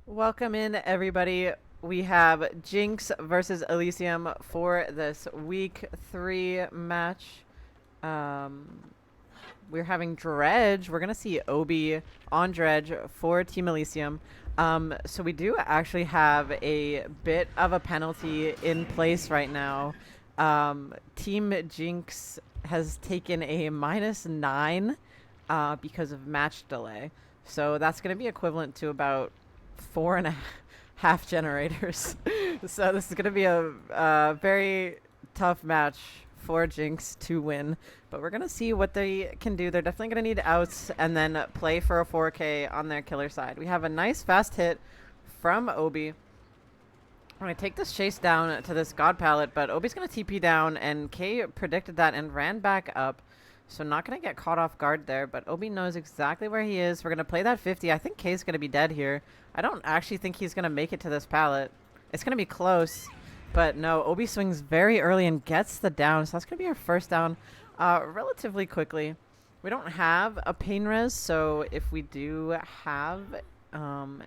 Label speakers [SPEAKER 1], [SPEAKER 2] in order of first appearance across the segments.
[SPEAKER 1] Welcome in, everybody. We have Jinx versus Elysium for this week 3 match. Um, we're having Dredge. We're going to see Obi on Dredge for Team Elysium. So we do actually have a bit of a penalty in place right now. Team Jinx has taken a -9 because of match delay. So that's going to be equivalent to about 4.5 generators. So this is going to be a very tough match for Jinx to win. But we're going to see what they can do. They're definitely going to need outs and then play for a 4K on their killer side. We have a nice fast hit from Obi. I'm going to take this chase down to this God pallet, but Obi's going to TP down, and K predicted that and ran back up. So not going to get caught off guard there, but Obi knows exactly where he is. We're going to play that 50. I think K's going to be dead here. I don't actually think he's going to make it to this pallet. It's going to be close, but no, Obi swings very early and gets the down. So that's going to be our first down relatively quickly. We don't have a pain res, so if we do have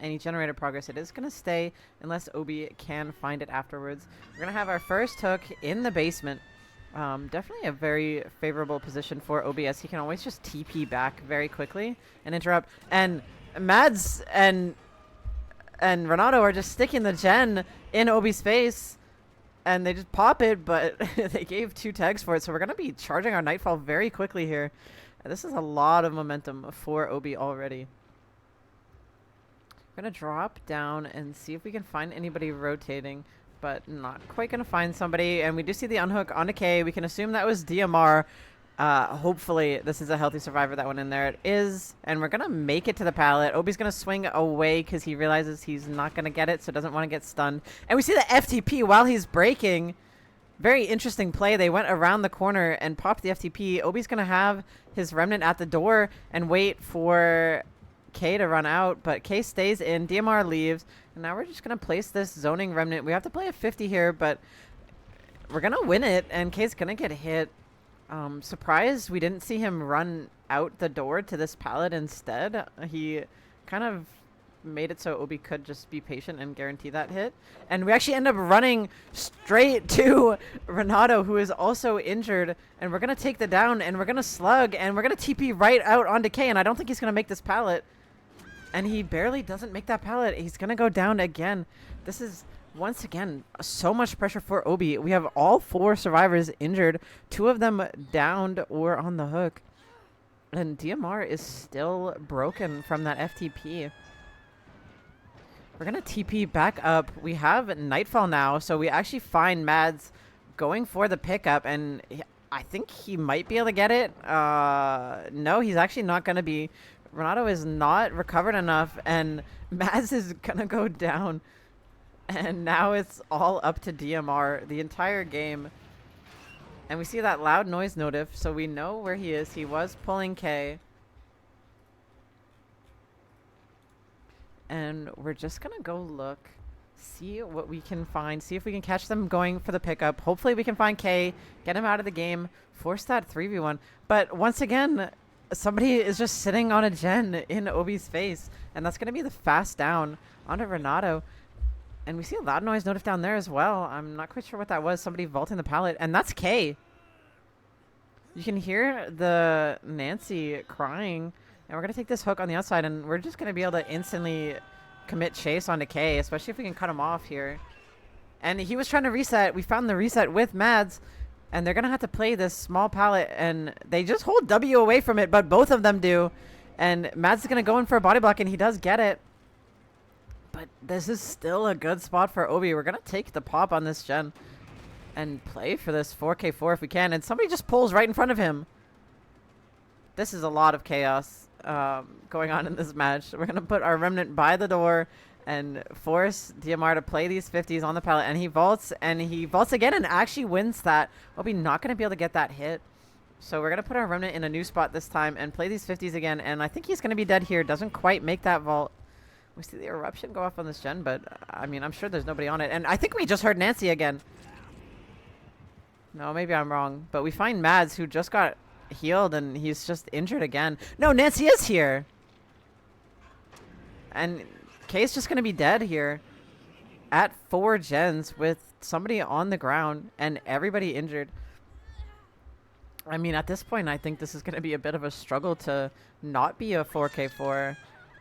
[SPEAKER 1] any generator progress, it is going to stay unless Obi can find it afterwards. We're going to have our first hook in the basement. Definitely a very favorable position for OBS. He can always just TP back very quickly and interrupt. And Mads and Renato are just sticking the gen in Obi's face, and they just pop it, but they gave 2 tags for it. So we're going to be charging our Nightfall very quickly here. And this is a lot of momentum for Obi already. We're going to drop down and see if we can find anybody rotating, but not quite going to find somebody. And we do see the unhook on K. We can assume that was DMR. Hopefully this is a healthy survivor that went in there. It is. And we're going to make it to the pallet. Obi's going to swing away because he realizes he's not going to get it, so doesn't want to get stunned. And we see the FTP while he's breaking. Very interesting play. They went around the corner and popped the FTP. Obi's going to have his remnant at the door and wait for K to run out, but K stays in. DMR leaves, and now we're just going to place this zoning remnant. We have to play a 50 here, but we're going to win it, and K's going to get hit. Surprised we didn't see him run out the door to this pallet instead. He kind of made it so Obi could just be patient and guarantee that hit. And we actually end up running straight to Renato, who is also injured, and we're going to take the down, and we're going to slug, and we're going to TP right out onto K, and I don't think he's going to make this pallet. And he barely doesn't make that pallet. He's going to go down again. This is, once again, so much pressure for Obi. We have all 4 survivors injured, 2 of them downed or on the hook. And DMR is still broken from that FTP. We're going to TP back up. We have Nightfall now, so we actually find Mads going for the pickup, and I think he might be able to get it. No, he's actually not going to be. Renato is not recovered enough, and Mads is going to go down. And now it's all up to DMR the entire game. And we see that loud noise notif, so we know where he is. He was pulling K. And we're just going to go look, see what we can find, see if we can catch them going for the pickup. Hopefully we can find K, get him out of the game, force that 3v1. But once again, somebody is just sitting on a gen in Obi's face, and that's going to be the fast down onto Renato. And we see a loud noise notif down there as well. I'm not quite sure what that was. Somebody vaulting the pallet, and that's K. You can hear the Nancy crying, and we're going to take this hook on the outside, and we're just going to be able to instantly commit chase onto K, especially if we can cut him off here. And he was trying to reset. We found the reset with Mads, and they're going to have to play this small pallet, and they just hold W away from it, but both of them do. And Mads is going to go in for a body block, and he does get it. But this is still a good spot for Obi. We're going to take the pop on this gen and play for this 4k4 if we can. And somebody just pulls right in front of him. This is a lot of chaos going on in this match. We're going to put our remnant by the door and force DMR to play these 50s on the pallet. And he vaults again and actually wins that. Obi not going to be able to get that hit. So we're going to put our remnant in a new spot this time and play these 50s again. And I think he's going to be dead here. Doesn't quite make that vault. We see the eruption go off on this gen, but I mean, I'm sure there's nobody on it. And I think we just heard Nancy again. No, maybe I'm wrong. But we find Mads, who just got healed, and he's just injured again. No, Nancy is here. And Kay's just going to be dead here at 4 gens with somebody on the ground and everybody injured. I mean, at this point, I think this is going to be a bit of a struggle to not be a 4k4.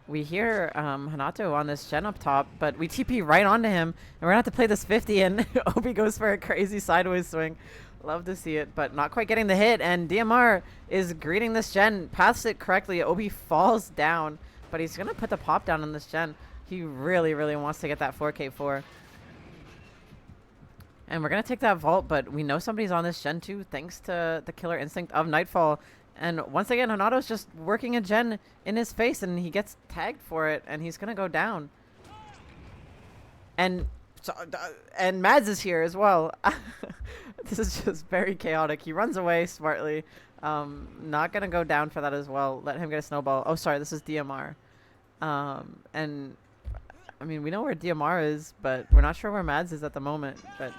[SPEAKER 1] We hear Hanato on this gen up top, but we TP right onto him, and we're going to have to play this 50, and Obi goes for a crazy sideways swing. Love to see it, but not quite getting the hit, and DMR is greeting this gen, paths it correctly. Obi falls down, but he's going to put the pop down on this gen. He really, really wants to get that 4k4. And we're going to take that vault, but we know somebody's on this gen too, thanks to the killer instinct of Nightfall. And once again, Hanato's just working a gen in his face, and he gets tagged for it, and he's going to go down. And Mads is here as well. This is just very chaotic. He runs away smartly. Not going to go down for that as well. Let him get a snowball. Oh, sorry, this is DMR. And, I mean, we know where DMR is, but we're not sure where Mads is at the moment. But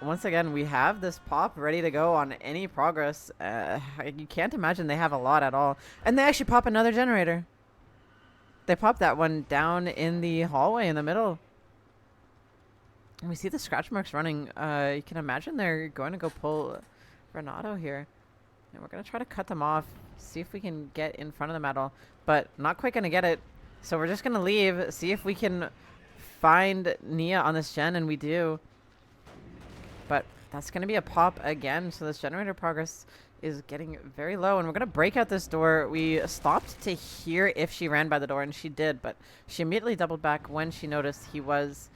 [SPEAKER 1] once again, we have this pop ready to go on any progress. You can't imagine they have a lot at all. And they actually pop another generator. They pop that one down in the hallway in the middle. And we see the scratch marks running. You can imagine they're going to go pull Renato here. And we're going to try to cut them off. See if we can get in front of them at all. But not quite going to get it. So we're just going to leave. See if we can find Nia on this gen. And we do. But that's going to be a pop again. So this generator progress is getting very low. And we're going to break out this door. We stopped to hear if she ran by the door. And she did. But she immediately doubled back when she noticed he was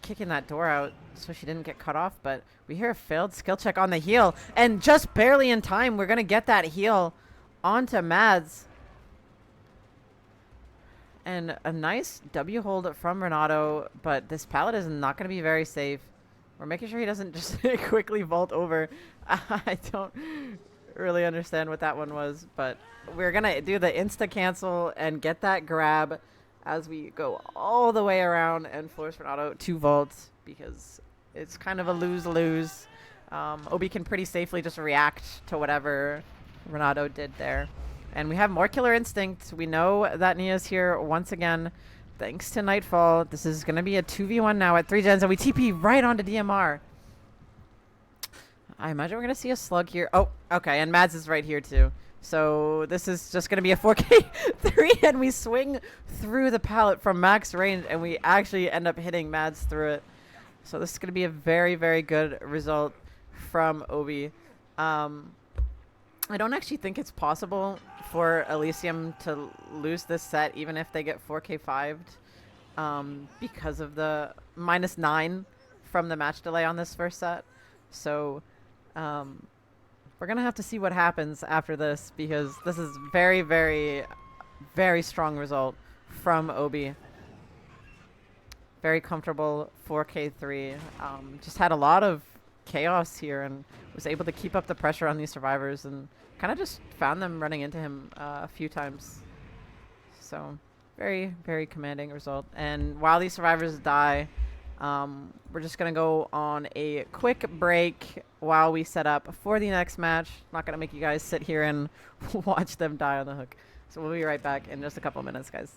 [SPEAKER 1] kicking that door out. So she didn't get cut off. But we hear a failed skill check on the heal. And just barely in time, we're going to get that heal onto Mads. And a nice W hold from Renato. But this pallet is not going to be very safe. We're making sure he doesn't just quickly vault over. I don't really understand what that one was, but we're going to do the insta-cancel and get that grab as we go all the way around and force Renato to vault because it's kind of a lose-lose. Obi can pretty safely just react to whatever Renato did there. And we have more killer instinct. We know that Nia's here once again. Thanks to Nightfall, this is going to be a 2v1 now at 3 gens, and we TP right onto DMR. I imagine we're going to see a slug here. Oh, okay, and Mads is right here too. So this is just going to be a 4k3, and we swing through the pallet from max range, and we actually end up hitting Mads through it. So this is going to be a very, very good result from Obi. I don't actually think it's possible for Elysium to lose this set, even if they get 4k5'd, because of the -9 from the match delay on this first set. So we're going to have to see what happens after this, because this is very, very, very strong result from Obi. Very comfortable 4k3. Just had a lot of chaos here and was able to keep up the pressure on these survivors and kind of just found them running into him a few times. So very, very commanding result. And while these survivors die, we're just going to go on a quick break while we set up for the next match. Not going to make you guys sit here and watch them die on the hook. So we'll be right back in just a couple minutes, guys.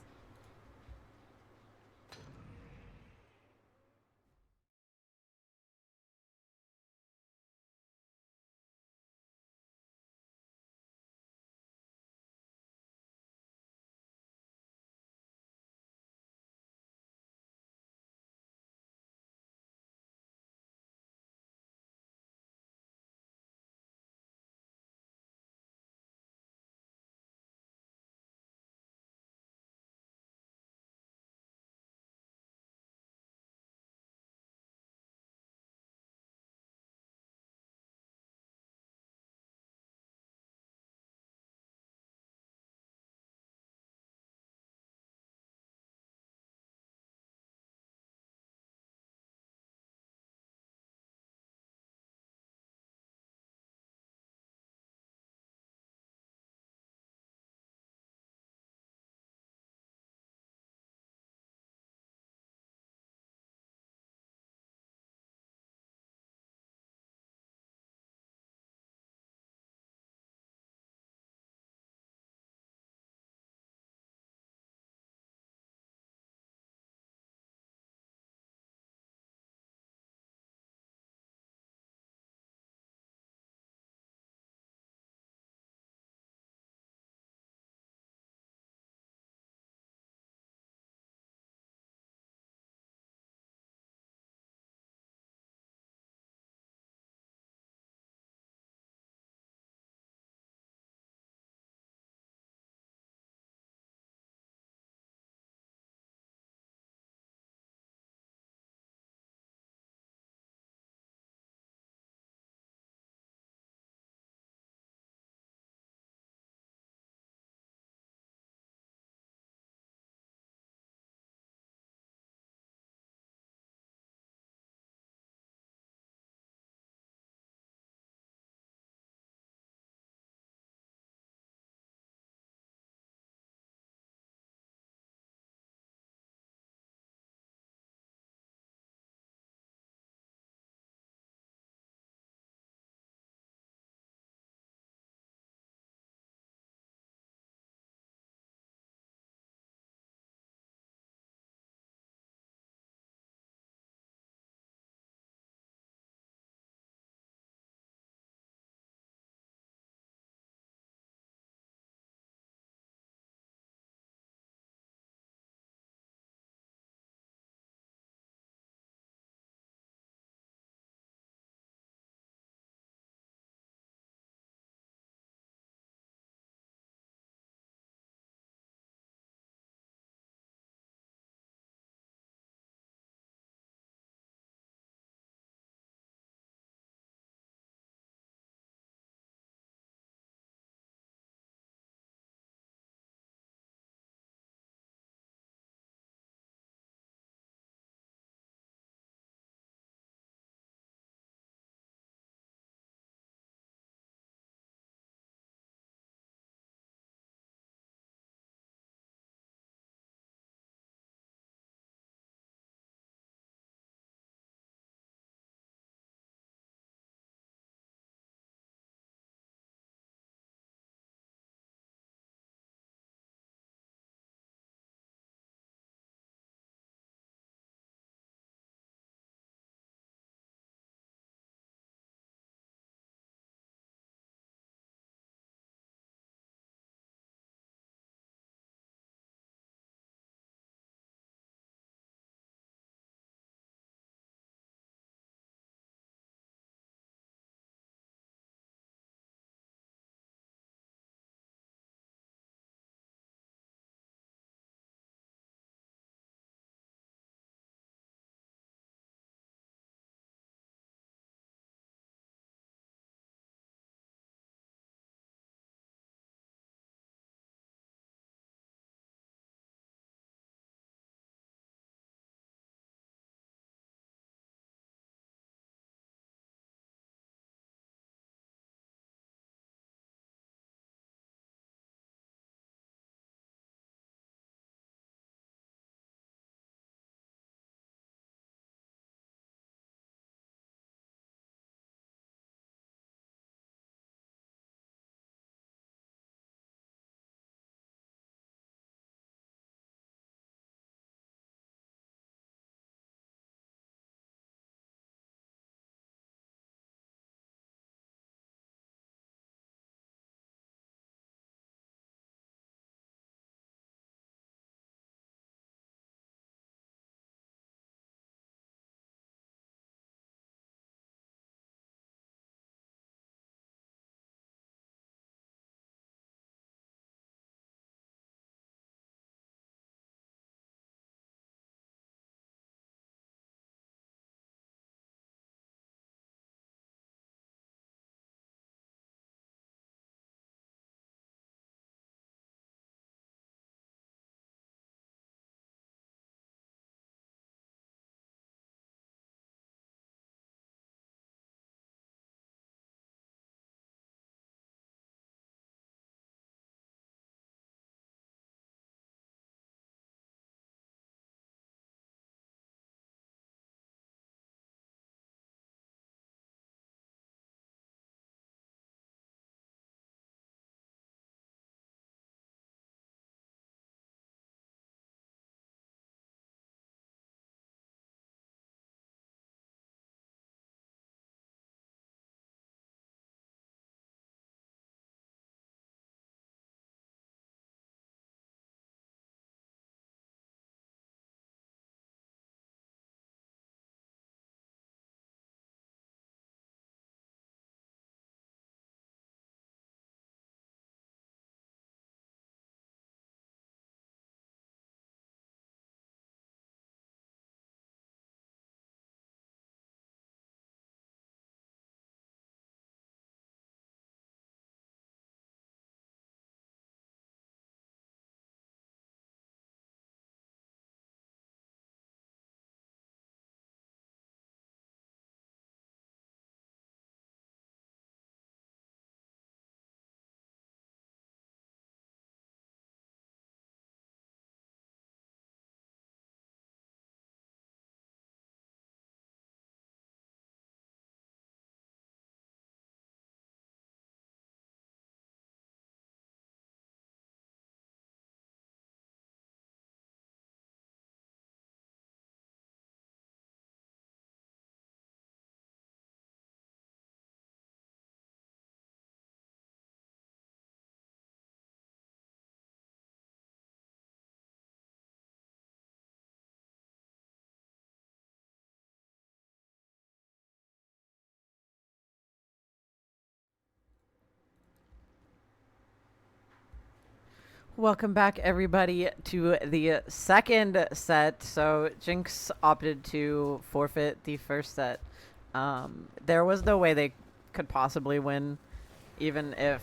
[SPEAKER 1] Welcome back, everybody, to the second set. So Jinx opted to forfeit the first set. There was no way they could possibly win, even if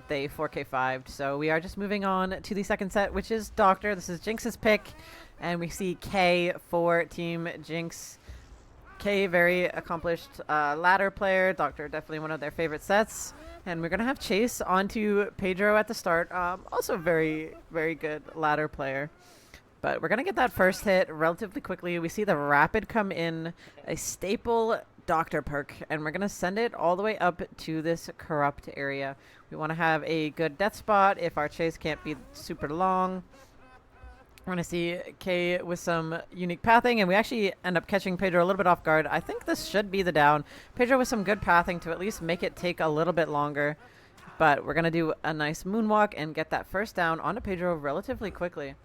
[SPEAKER 1] they 4K5'd. So we are just moving on to the second set, which is Doctor. This is Jinx's pick, and we see K for Team Jinx. K, very accomplished ladder player. Doctor, definitely one of their favorite sets. And we're going to have Chase onto Pedro at the start. Also very, very good ladder player. But we're going to get that first hit relatively quickly. We see the Rapid come in, a staple Doctor perk, and we're going to send it all the way up to this Corrupt area. We want to have a good death spot if our chase can't be super long. We're going to see K with some unique pathing, and we actually end up catching Pedro a little bit off guard. I think this should be the down. Pedro with some good pathing to at least make it take a little bit longer. But we're going to do a nice moonwalk and get that first down onto Pedro relatively quickly.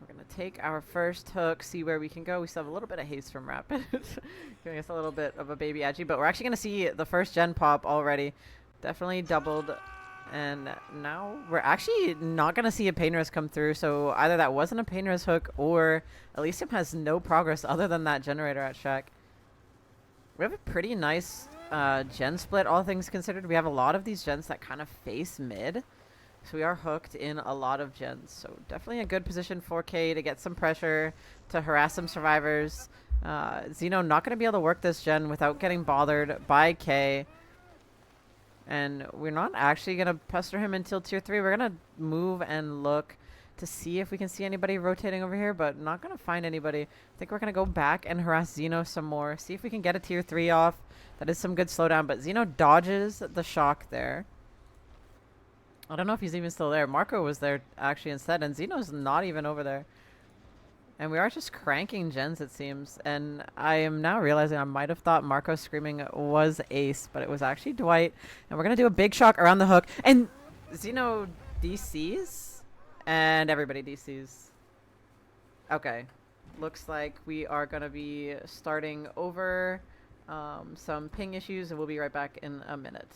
[SPEAKER 1] We're going to take our first hook, see where we can go. We still have a little bit of haste from Rapid. Giving us a little bit of a baby Agi, but we're actually going to see the first gen pop already. Definitely doubled. And now we're actually not going to see a Painter's come through, so either that wasn't a Painter's hook or Elysium has no progress other than that generator at Shack. We have a pretty nice gen split, all things considered. We have a lot of these gens that kind of face mid, so we are hooked in a lot of gens. So definitely a good position for K to get some pressure, to harass some survivors. Xeno not going to be able to work this gen without getting bothered by K. And we're not actually going to pester him until tier 3. We're going to move and look to see if we can see anybody rotating over here, but not going to find anybody. I think we're going to go back and harass Xeno some more. See if we can get a tier 3 off. That is some good slowdown, but Xeno dodges the shock there. I don't know if he's even still there. Marco was there actually instead, and Xeno's not even over there. And we are just cranking gens, it seems. And I am now realizing I might have thought Marco screaming was Ace, but it was actually Dwight. And we're going to do a big shock around the hook. And Xeno DCs? And everybody DCs. Okay. Looks like we are going to be starting over some ping issues, and we'll be right back in a minute.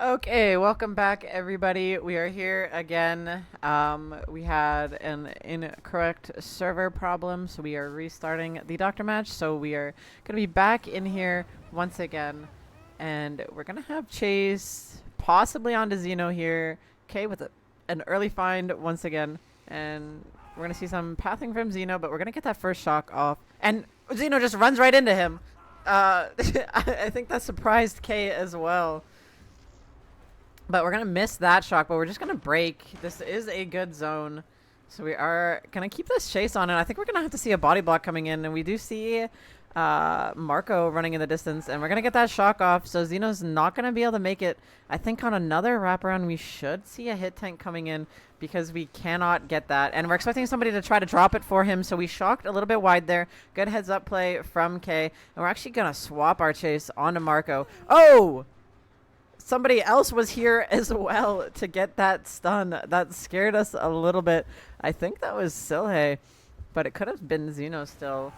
[SPEAKER 1] Okay, welcome back, everybody. We are here again. We had an incorrect server problem, so we are restarting the doctor match. So we are going to be back in here once again, and we're going to have Chase possibly onto Xeno here. Okay, with an early find once again, and we're going to see some pathing from Xeno, but we're going to get that first shock off, and Xeno just runs right into him. I think that surprised K as well. But we're going to miss that shock, but we're just going to break. This is a good zone. So we are going to keep this chase on, and I think we're going to have to see a body block coming in. And we do see Marco running in the distance, and we're going to get that shock off. So Xeno's not going to be able to make it. I think on another wraparound, we should see a hit tank coming in because we cannot get that. And we're expecting somebody to try to drop it for him, so we shocked a little bit wide there. Good heads-up play from K. And we're actually going to swap our chase onto Marco. Oh! Somebody else was here as well to get that stun. That scared us a little bit. I think that was Silhe, but it could have been Xeno still.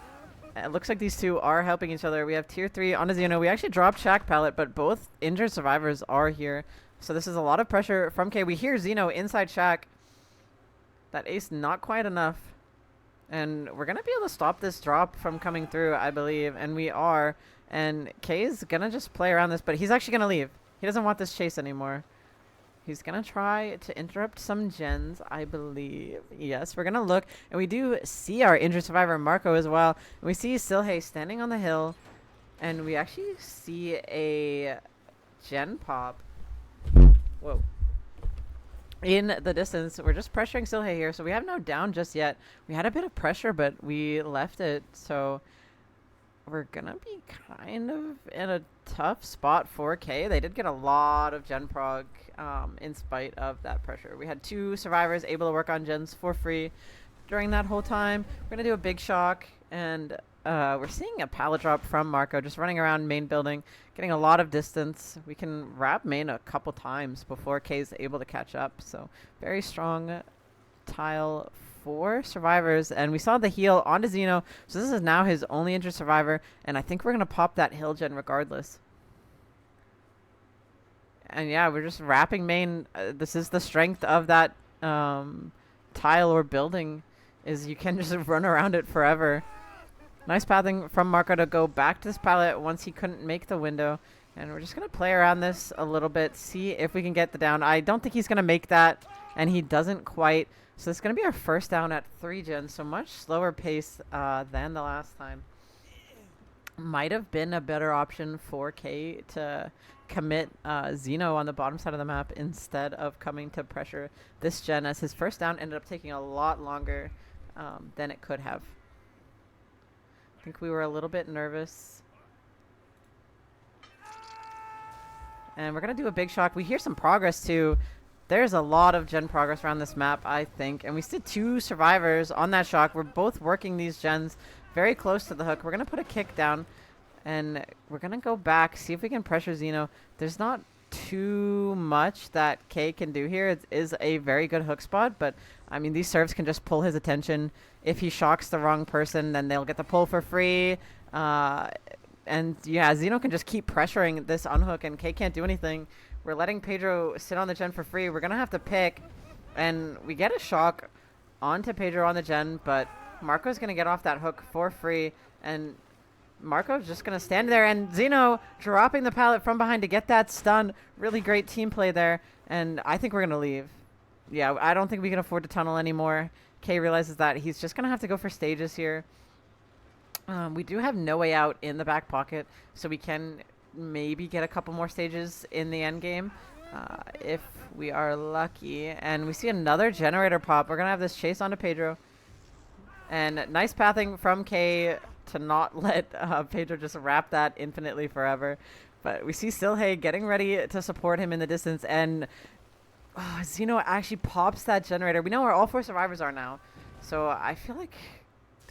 [SPEAKER 1] It looks like these two are helping each other. We have tier 3 onto Xeno. We actually dropped Shack Pallet, but both injured survivors are here. So this is a lot of pressure from K. We hear Xeno inside Shack. That ace not quite enough. And we're going to be able to stop this drop from coming through, I believe. And we are. And K is going to just play around this, but he's actually going to leave. He doesn't want this chase anymore. He's going to try to interrupt some gens, I believe. Yes, we're going to look. And we do see our injured survivor, Marco, as well. And we see Silhe standing on the hill. And we actually see a gen pop. Whoa. In the distance. We're just pressuring Silhe here. So we have no down just yet. We had a bit of pressure, but we left it. So we're going to be kind of in a tough spot for K. They did get a lot of gen prog in spite of that pressure. We had 2 survivors able to work on gens for free during that whole time. We're going to do a big shock, and we're seeing a pallet drop from Marco just running around main building, getting a lot of distance. We can wrap main a couple times before K is able to catch up. So very strong tile 4 survivors, and we saw the heal onto Xeno, so this is now his only injured survivor, and I think we're going to pop that hill gen regardless. And yeah, we're just wrapping main. This is the strength of that tile or building, is you can just run around it forever. Nice pathing from Marco to go back to this pallet once he couldn't make the window, and we're just going to play around this a little bit, see if we can get the down. I don't think he's going to make that, and he doesn't quite. So this is going to be our first down at 3 gens, so much slower pace than the last time. Might have been a better option for K to commit Xeno on the bottom side of the map instead of coming to pressure this gen, as his first down ended up taking a lot longer than it could have. I think we were a little bit nervous. And we're going to do a big shock. We hear some progress too. There's a lot of gen progress around this map, I think. And we see 2 survivors on that shock. We're both working these gens very close to the hook. We're going to put a kick down. And we're going to go back, see if we can pressure Xeno. There's not too much that K can do here. It is a very good hook spot. But, I mean, these serves can just pull his attention. If he shocks the wrong person, then they'll get the pull for free. And, yeah, Xeno can just keep pressuring this unhook. And K can't do anything. We're letting Pedro sit on the gen for free. We're going to have to pick. And we get a shock onto Pedro on the gen. But Marco's going to get off that hook for free. And Marco's just going to stand there. And Xeno dropping the pallet from behind to get that stun. Really great team play there. And I think we're going to leave. Yeah, I don't think we can afford to tunnel anymore. K realizes that he's just going to have to go for stages here. We do have no way out in the back pocket. So we can maybe get a couple more stages in the end game if we are lucky. And we see another generator pop. We're going to have this chase onto Pedro. And nice pathing from K to not let Pedro just wrap that infinitely forever. But we see Silhe getting ready to support him in the distance. And Xeno actually pops that generator. We know where all 4 survivors are now. So I feel like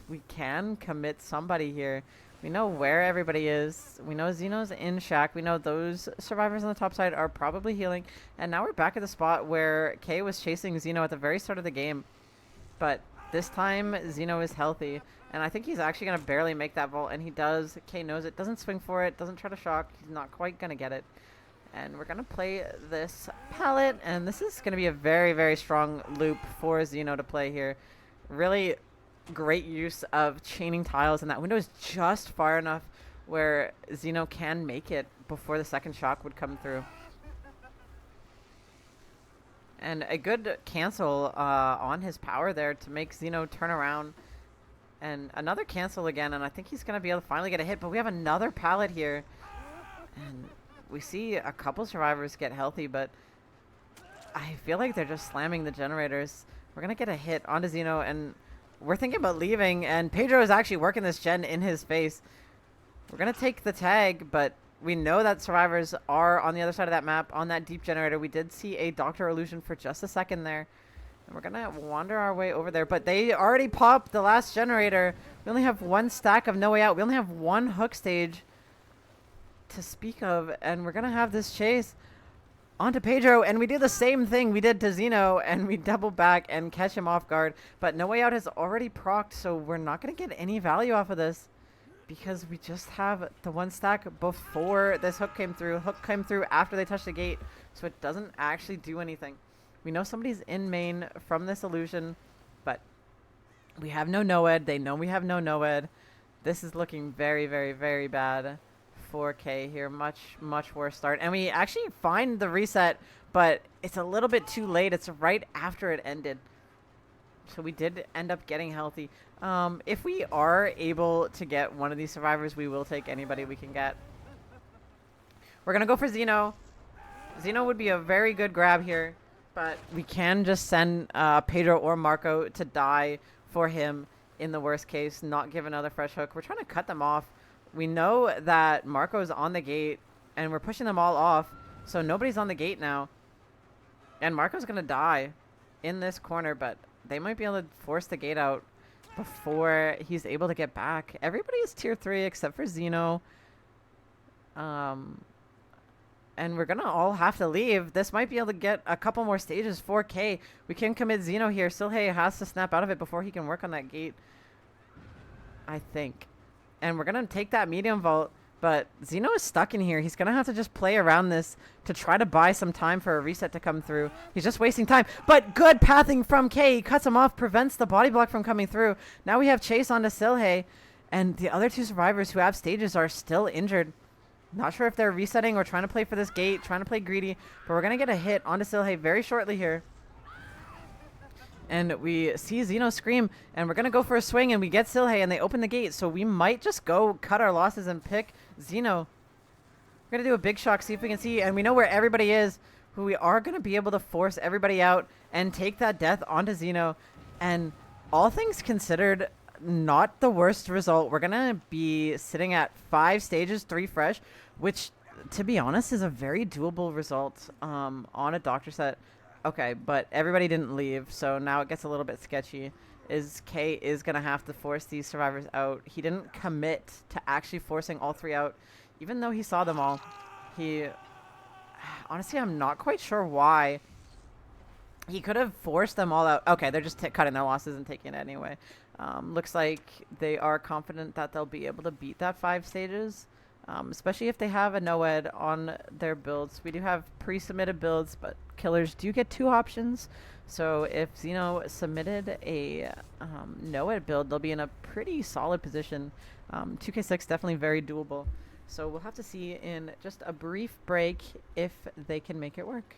[SPEAKER 1] we can commit somebody here. We know where everybody is. We know Xeno's in Shack. We know those survivors on the top side are probably healing. And now we're back at the spot where K was chasing Xeno at the very start of the game. But this time, Xeno is healthy. And I think he's actually going to barely make that vault. And he does. K knows it. Doesn't swing for it. Doesn't try to shock. He's not quite going to get it. And we're going to play this pallet, and this is going to be a very, very strong loop for Xeno to play here. Really great use of chaining tiles, and that window is just far enough where Xeno can make it before the second shock would come through. And a good cancel on his power there to make Xeno turn around. And another cancel again, and I think he's going to be able to finally get a hit, but we have another pallet here. And we see a couple survivors get healthy, but I feel like they're just slamming the generators. We're going to get a hit onto Xeno, and we're thinking about leaving, and Pedro is actually working this gen in his face. We're going to take the tag, but we know that survivors are on the other side of that map on that deep generator. We did see a Doctor illusion for just a second there. And we're going to wander our way over there, but they already popped the last generator. We only have one stack of no way out. We only have one hook stage to speak of, and we're going to have this chase onto Pedro, and we do the same thing we did to Xeno, and we double back and catch him off guard. But No Way Out has already procced, so we're not going to get any value off of this because we just have the one stack before this hook came through. Hook came through after they touched the gate, so it doesn't actually do anything. We know somebody's in main from this illusion, but we have no Noed. They know we have no Noed. This is looking very, very, very bad. 4K here, much worse start, and we actually find the reset, but it's a little bit too late. It's right after it ended, so we did end up getting healthy. If we are able to get one of these survivors, we will take anybody we can get. We're gonna go for Xeno. Xeno would be a very good grab here, but we can just send Pedro or Marco to die for him in the worst case, not give another fresh hook. We're trying to cut them off. We know that Marco's on the gate, and we're pushing them all off, so nobody's on the gate now. And Marco's going to die in this corner, but they might be able to force the gate out before he's able to get back. Everybody is tier 3 except for Xeno. And we're going to all have to leave. This might be able to get a couple more stages. 4K. We can commit Xeno here. Silhei has to snap out of it before he can work on that gate, I think. And we're going to take that medium vault, but Xeno is stuck in here. He's going to have to just play around this to try to buy some time for a reset to come through. He's just wasting time, but good pathing from K. He cuts him off, prevents the body block from coming through. Now we have Chase onto Silhei, and the other two survivors who have stages are still injured. Not sure if they're resetting or trying to play for this gate, trying to play greedy, but we're going to get a hit onto Silhei very shortly here. And we see Xeno scream, and we're going to go for a swing, and we get Silhei, and they open the gate, so we might just go cut our losses and pick Xeno. We're going to do a big shock, see if we can see, and we know where everybody is, who we are going to be able to force everybody out and take that death onto Xeno. And all things considered, not the worst result. We're going to be sitting at 5 stages, 3 fresh, which, to be honest, is a very doable result on a doctor set. Okay, but everybody didn't leave, so now it gets a little bit sketchy. K is going to have to force these survivors out. He didn't commit to actually forcing all 3 out, even though he saw them all. Honestly, I'm not quite sure why. He could have forced them all out. Okay, they're just cutting their losses and taking it anyway. Looks like they are confident that they'll be able to beat that 5 stages. Especially if they have a Noed on their builds. We do have pre-submitted builds, but killers do get 2 options. So if Xeno submitted a Noed build, they'll be in a pretty solid position. 2K6 definitely very doable. So we'll have to see in just a brief break if they can make it work.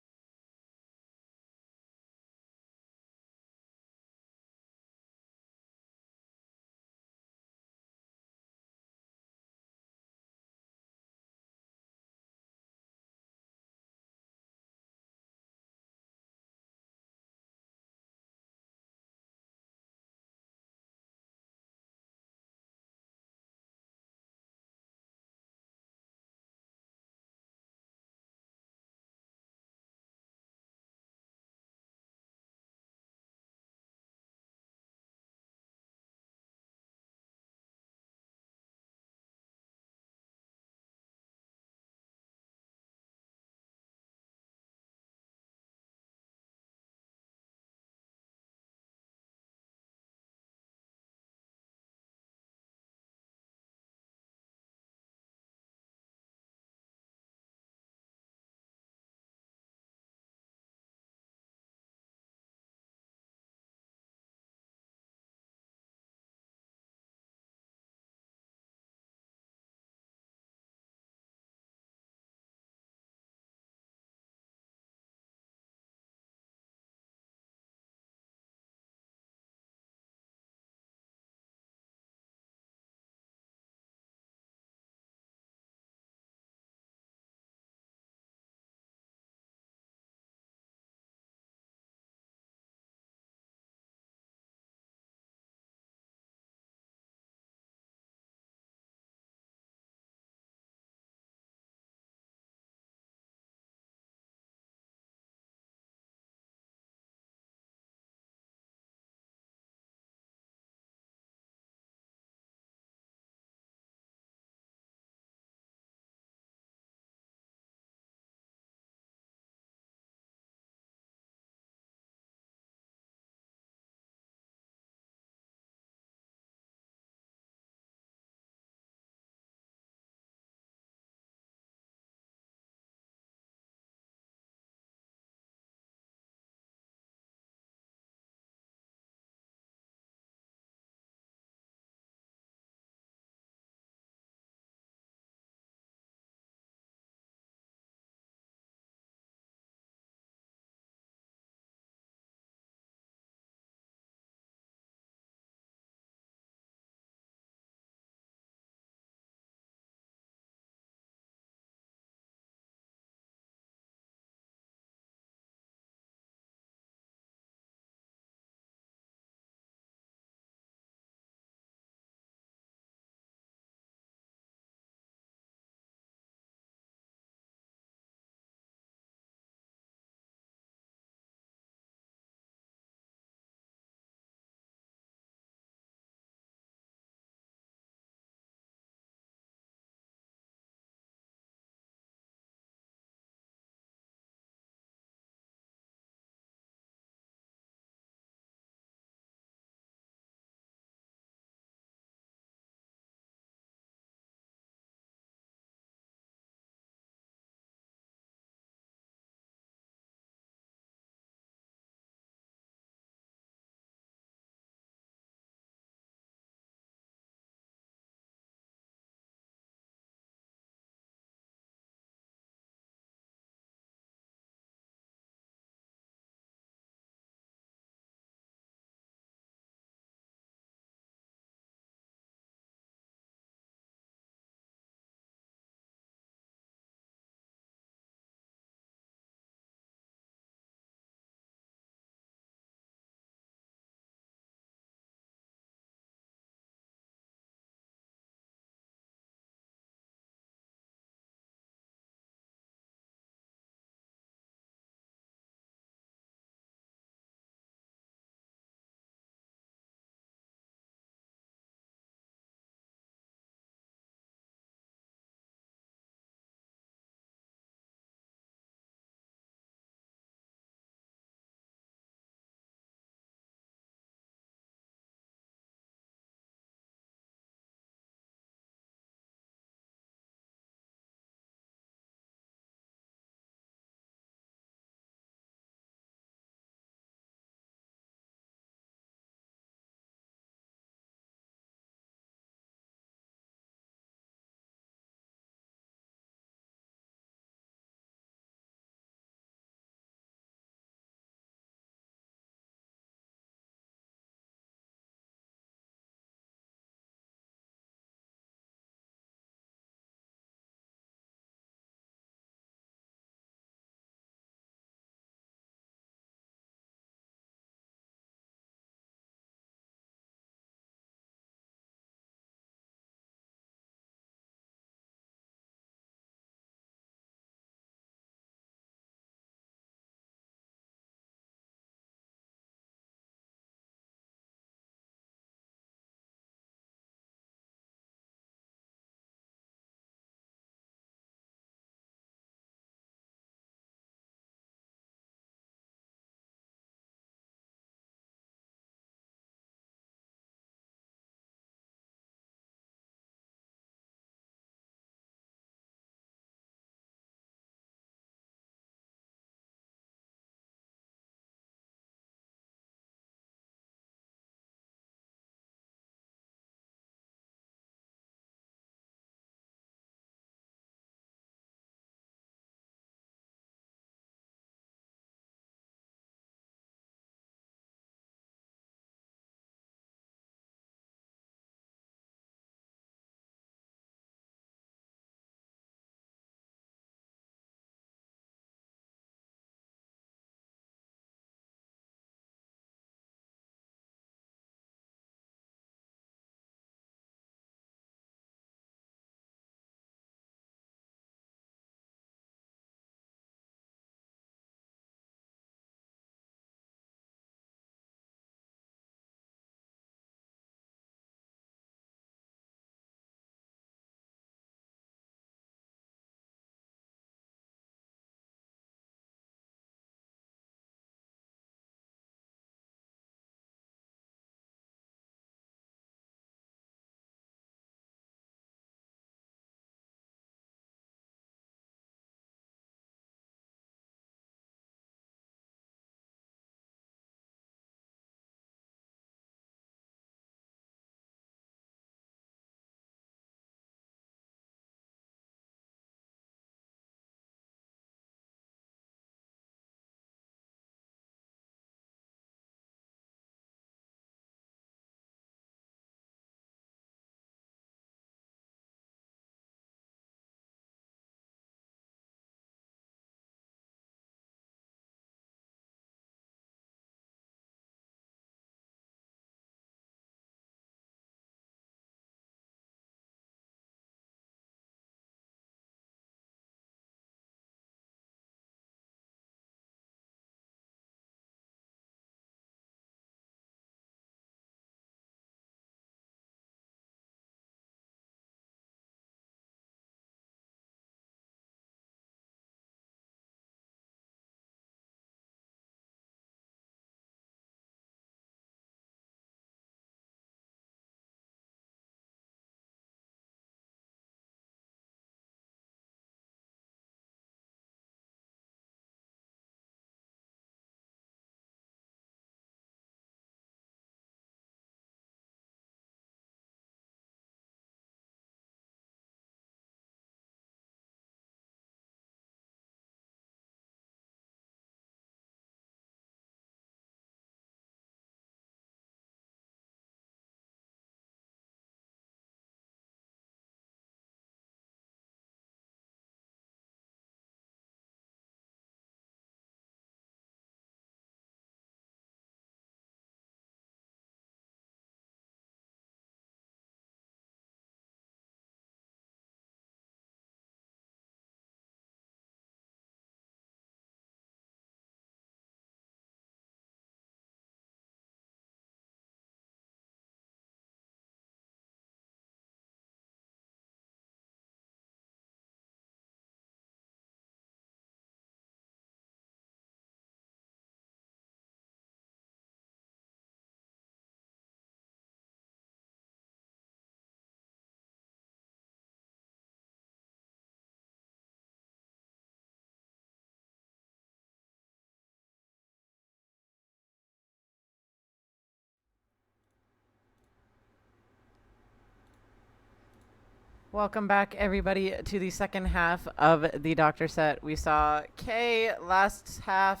[SPEAKER 1] Welcome back, everybody, to the second half of the Doctor set. We saw Kay last half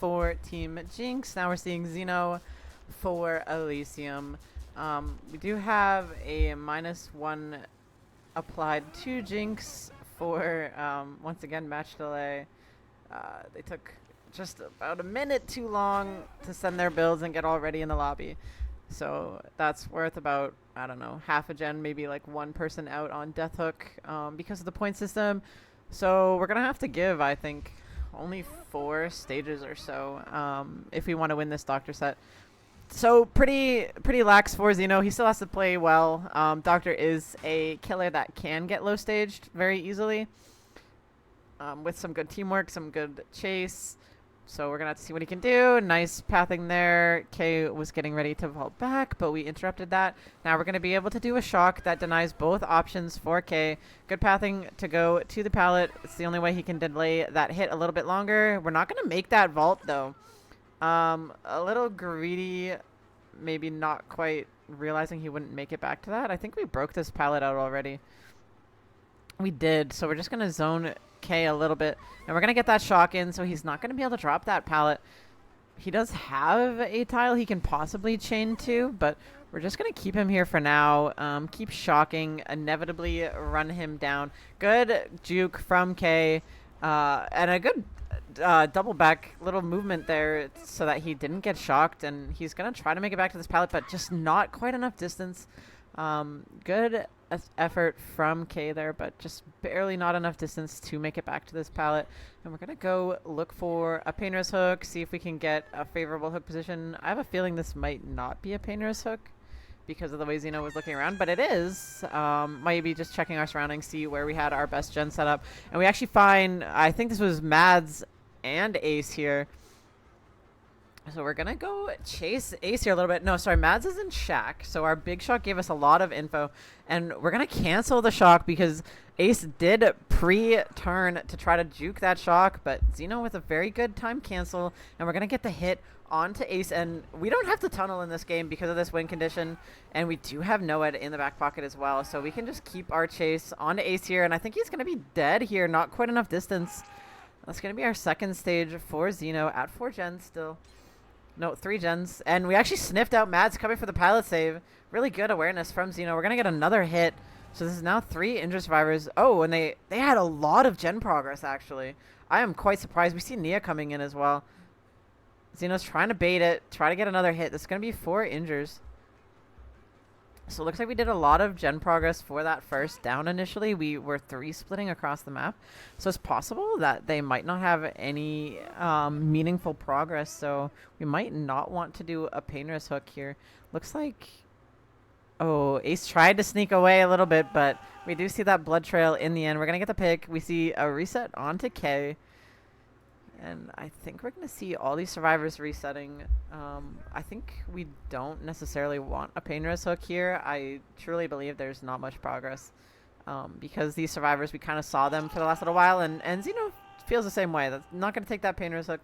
[SPEAKER 1] for Team Jinx. Now we're seeing Xeno for Elysium. We do have a -1 applied to Jinx for, once again, match delay. They took just about a minute too long to send their builds and get all ready in the lobby. So that's worth about, I don't know, half a gen, maybe like one person out on Death Hook because of the point system. So we're going to have to give, I think, only 4 stages or so if we want to win this Doctor set. So pretty lax for Xeno. He still has to play well. Doctor is a killer that can get low staged very easily with some good teamwork, some good chase. So we're going to have to see what he can do. Nice pathing there. Kay was getting ready to vault back, but we interrupted that. Now we're going to be able to do a shock that denies both options for Kay. Good pathing to go to the pallet. It's the only way he can delay that hit a little bit longer. We're not going to make that vault, though. A little greedy, maybe not quite realizing he wouldn't make it back to that. I think we broke this pallet out already. We did, so we're just going to zone Kay a little bit, and we're going to get that shock in, so he's not going to be able to drop that pallet. He does have a tile he can possibly chain to, but we're just going to keep him here for now. Keep shocking, inevitably run him down. Good juke from Kay, and a good double back little movement there so that he didn't get shocked, and he's going to try to make it back to this pallet, but just not quite enough distance. Good effort from Kay there, but just barely not enough distance to make it back to this pallet. And we're going to go look for a painter's hook, see if we can get a favorable hook position. I have a feeling this might not be a painter's hook because of the way Xeno was looking around, but it is. Maybe just checking our surroundings, see where we had our best gen set up. And we actually find, I think this was Mads and Ace here. So we're going to go chase Ace here a little bit. No, sorry, Mads is in Shack. So our big shock gave us a lot of info. And we're going to cancel the shock because Ace did pre-turn to try to juke that shock. But Xeno with a very good time cancel. And we're going to get the hit onto Ace. And we don't have to tunnel in this game because of this win condition. And we do have Noed in the back pocket as well. So we can just keep our chase onto Ace here. And I think he's going to be dead here. Not quite enough distance. That's going to be our second stage for Xeno at 4 gens still. No, 3 gens. And we actually sniffed out Mads coming for the pilot save. Really good awareness from Xeno. We're going to get another hit. So this is now 3 injured survivors. Oh, and they had a lot of gen progress, actually. I am quite surprised. We see Nia coming in as well. Xeno's trying to bait it. Try to get another hit. This is going to be 4 injures. So it looks like we did a lot of gen progress for that first down initially. We were 3 splitting across the map. So it's possible that they might not have any meaningful progress. So we might not want to do a painter's hook here. Looks like... Oh, Ace tried to sneak away a little bit, but we do see that blood trail in the end. We're going to get the pick. We see a reset onto Kay. And I think we're going to see all these survivors resetting. I think we don't necessarily want a painter's hook here. I truly believe there's not much progress. Because these survivors, we kind of saw them for the last little while. And Xeno feels the same way. That's not going to take that painter's hook.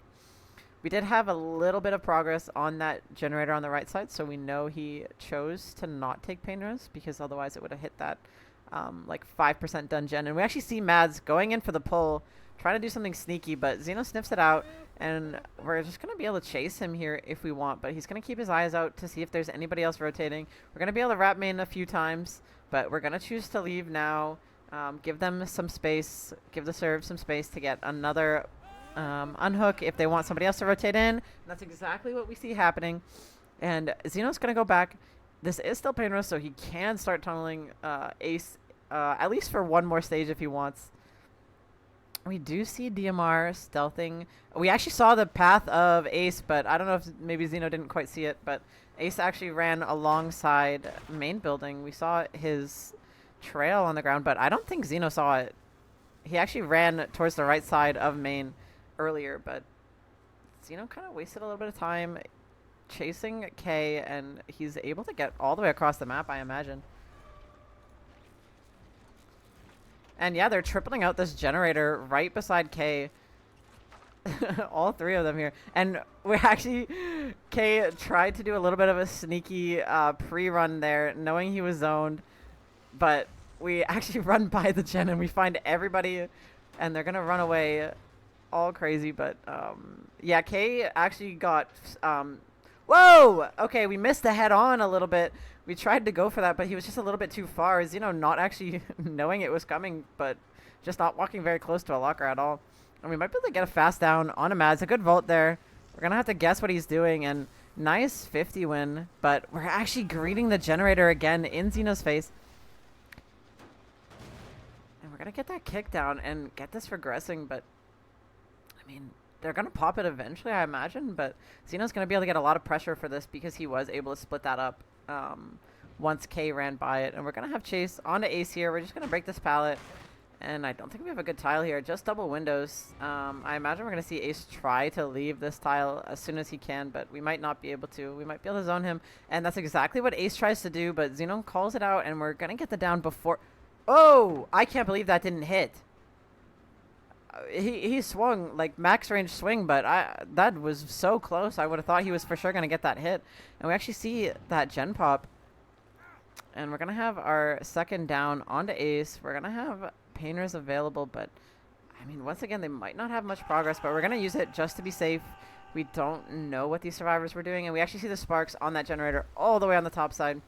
[SPEAKER 1] We did have a little bit of progress on that generator on the right side. So we know he chose to not take painter's because otherwise it would have hit that like 5% done gen. And we actually see Mads going in for the pull. Trying to do something sneaky, but Xeno sniffs it out, and we're just going to be able to chase him here if we want, but he's going to keep his eyes out to see if there's anybody else rotating. We're going to be able to wrap main a few times, but we're going to choose to leave now, give them some space, give the serve some space to get another unhook if they want somebody else to rotate in. And that's exactly what we see happening, and Xeno's going to go back. This is still painterless, so he can start tunneling Ace, at least for one more stage if he wants. We do see DMR stealthing. We actually saw the path of Ace, but I don't know if maybe Xeno didn't quite see it, but Ace actually ran alongside main building. We saw his trail on the ground, but I don't think Xeno saw it. He actually ran towards the right side of main earlier, but Xeno kind of wasted a little bit of time chasing Kay, and he's able to get all the way across the map, I imagine. And yeah, they're tripling out this generator right beside Kay. All 3 of them here. And we're actually... Kay tried to do a little bit of a sneaky pre-run there, knowing he was zoned. But we actually run by the gen and we find everybody, and they're gonna run away all crazy. But yeah, Kay actually got whoa. Okay, we missed the head on a little bit. We tried to go for that, but he was just a little bit too far. Not actually knowing it was coming, but just not walking very close to a locker at all. And we might be able to get a fast down on a Mads. A good vault there. We're gonna have to guess what he's doing, and nice 50 win. But we're actually greeting the generator again in Xeno's face. And we're gonna get that kick down and get this regressing, but I mean, they're going to pop it eventually, I imagine, but Xeno's going to be able to get a lot of pressure for this because he was able to split that up once K ran by it. And we're going to have Chase onto Ace here. We're just going to break this pallet, and I don't think we have a good tile here. Just double windows. I imagine we're going to see Ace try to leave this tile as soon as he can, but we might not be able to. We might be able to zone him, and that's exactly what Ace tries to do, but Xeno calls it out, and we're going to get the down before... Oh! I can't believe that didn't hit. He swung like max range swing, but that was so close. I would have thought he was for sure gonna get that hit. And we actually see that gen pop, and we're gonna have our second down onto Ace. We're gonna have painters available, but I mean, once again, they might not have much progress, but we're gonna use it just to be safe. We don't know what these survivors were doing, and we actually see the sparks on that generator all the way on the top side.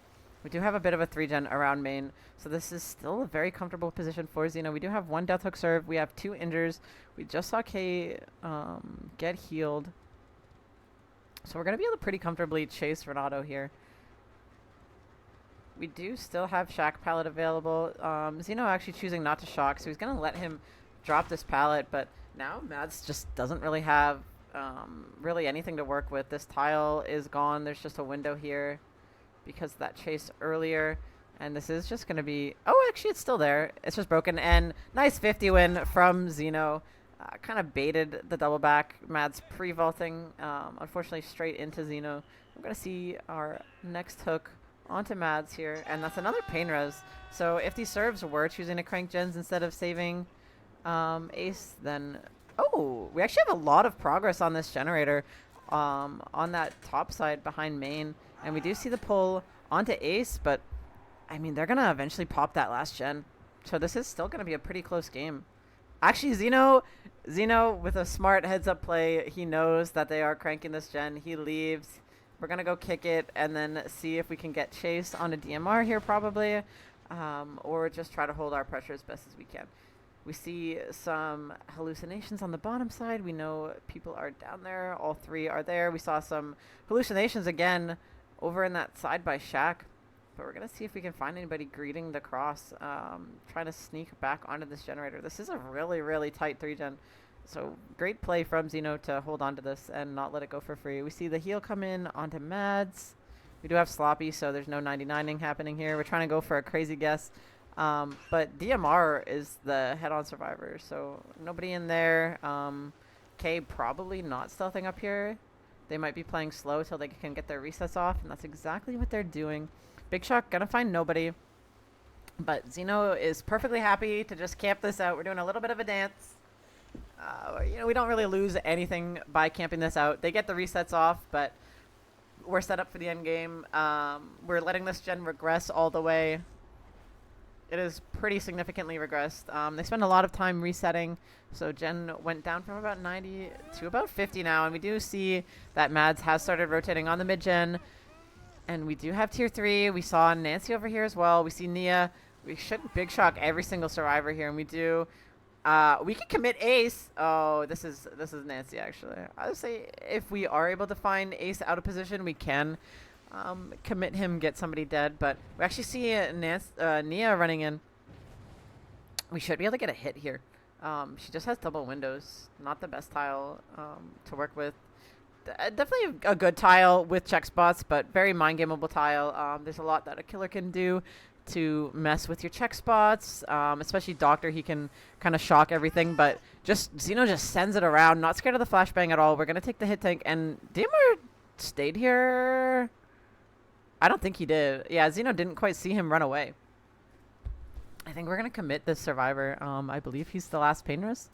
[SPEAKER 1] We do have a bit of a 3-gen around main, so this is still a very comfortable position for Xeno. We do have 1 death hook serve. We have 2 injures. We just saw K get healed. So we're going to be able to pretty comfortably chase Renato here. We do still have Shack pallet available. Xeno actually choosing not to shock, so he's going to let him drop this pallet, but now Mads just doesn't really have really anything to work with. This tile is gone. There's just a window here because of that chase earlier, and this is just going to be... Oh, actually, it's still there. It's just broken, and nice 50 win from Xeno. Kind of baited the double back. Mads pre-vaulting, unfortunately, straight into Xeno. We're going to see our next hook onto Mads here, and that's another pain res. So if these serves were choosing to crank gens instead of saving Ace, then... Oh, we actually have a lot of progress on this generator on that top side behind main. And we do see the pull onto Ace, but, I mean, they're going to eventually pop that last gen. So this is still going to be a pretty close game. Actually, Xeno, with a smart heads-up play, he knows that they are cranking this gen. He leaves. We're going to go kick it and then see if we can get Chase on a DMR here probably, or just try to hold our pressure as best as we can. We see some hallucinations on the bottom side. We know people are down there. All 3 are there. We saw some hallucinations again over in that side by Shack. But we're going to see if we can find anybody greeting the cross, trying to sneak back onto this generator. This is a really, really tight 3-gen. So great play from Xeno to hold on to this and not let it go for free. We see the heal come in onto Mads. We do have Sloppy, so there's no 99ing happening here. We're trying to go for a crazy guess. But DMR is the head-on survivor, so nobody in there. K probably not stealthing up here. They might be playing slow till they can get their resets off, and that's exactly what they're doing. Big Shock gonna find nobody, but Xeno is perfectly happy to just camp this out. We're doing a little bit of a dance. We don't really lose anything by camping this out. They get the resets off, but we're set up for the end game. We're letting this gen regress all the way. It is pretty significantly regressed. They spend a lot of time resetting, so gen went down from about 90 to about 50 now, and we do see that Mads has started rotating on the mid-gen, and we do have tier 3. We saw Nancy over here as well. We see Nia. We should Big Shock every single survivor here, and we do. We can commit Ace. Oh, this is Nancy, actually. I would say if we are able to find Ace out of position, we can commit him, get somebody dead, but we actually see Nia running in. We should be able to get a hit here. She just has double windows. Not the best tile to work with. Definitely a good tile with check spots, but very mind gameable tile. There's a lot that a killer can do to mess with your check spots, especially Doctor. He can kind of shock everything, but Xeno just sends it around. Not scared of the flashbang at all. We're gonna take the hit tank, and DMR stayed here. I don't think he did. Yeah, Xeno didn't quite see him run away. I think we're going to commit this survivor. I believe he's the last pain risk.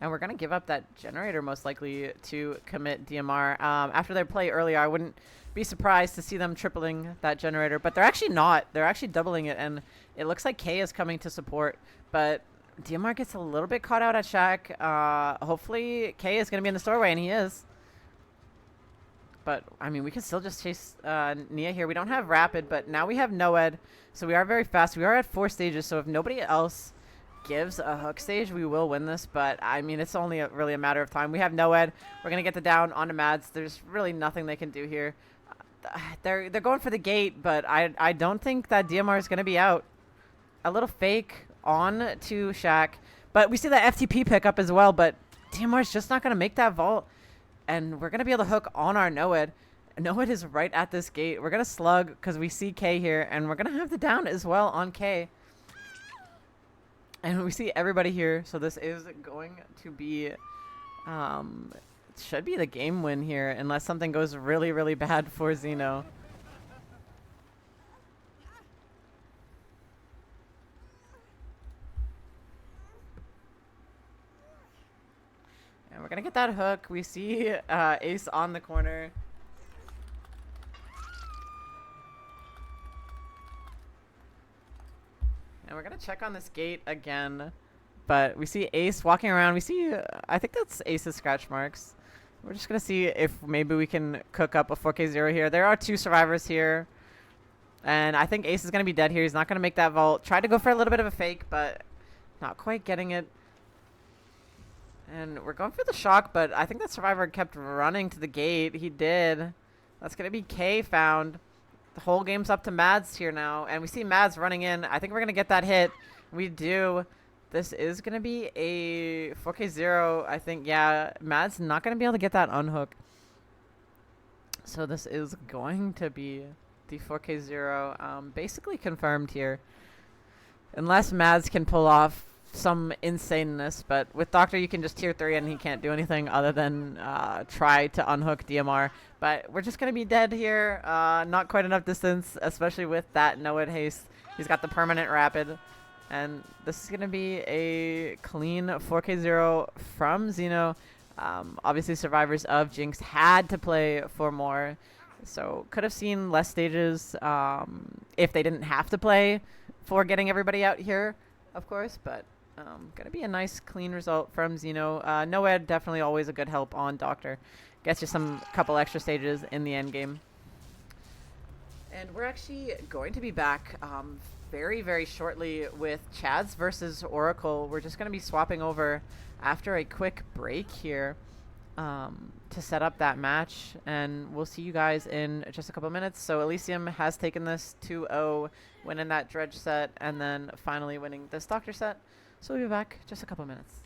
[SPEAKER 1] And we're going to give up that generator most likely to commit DMR. After their play earlier, I wouldn't be surprised to see them tripling that generator. But they're actually not. They're actually doubling it. And it looks like K is coming to support. But DMR gets a little bit caught out at Shack. Hopefully K is going to be in the doorway, and he is. But, I mean, we can still just chase Nia here. We don't have Rapid, but now we have Noed. So we are very fast. We are at 4 stages, so if nobody else gives a hook stage, we will win this. But, I mean, it's only really a matter of time. We have Noed. We're going to get the down onto Mads. There's really nothing they can do here. They're going for the gate, but I don't think that DMR is going to be out. A little fake on to Shack. But we see that FTP pickup as well, but DMR is just not going to make that vault. And we're going to be able to hook on our Noed. Noed is right at this gate. We're going to slug because we see K here. And we're going to have the down as well on K. And we see everybody here. So this is going to be... it should be the game win here. Unless something goes really, really bad for Xeno. And we're going to get that hook. We see Ace on the corner. And we're going to check on this gate again. But we see Ace walking around. We see, I think that's Ace's scratch marks. We're just going to see if maybe we can cook up a 4K0 here. There are 2 survivors here. And I think Ace is going to be dead here. He's not going to make that vault. Tried to go for a little bit of a fake, but not quite getting it. And we're going for the shock, but I think that survivor kept running to the gate. He did. That's going to be K found. The whole game's up to Mads here now. And we see Mads running in. I think we're going to get that hit. We do. This is going to be a 4K0. I think, yeah, Mads not going to be able to get that unhook. So this is going to be the 4K0. Basically confirmed here. Unless Mads can pull off some insaneness, but with Doctor you can just tier 3 and he can't do anything other than try to unhook DMR. But we're just going to be dead here. Not quite enough distance, especially with that Noed haste. He's got the permanent rapid. And this is going to be a clean 4K0 from Xeno. Obviously survivors of Jinx had to play for more. So could have seen less stages if they didn't have to play for getting everybody out here, of course. But going to be a nice clean result from Xeno. Noed definitely always a good help on Doctor. Gets you some couple extra stages in the end game. And we're actually going to be back very, very shortly with Chads versus Oracle. We're just going to be swapping over after a quick break here to set up that match. And we'll see you guys in just a couple minutes. So Elysium has taken this 2-0, winning that Dredge set, and then finally winning this Doctor set. So we'll be back just a couple minutes.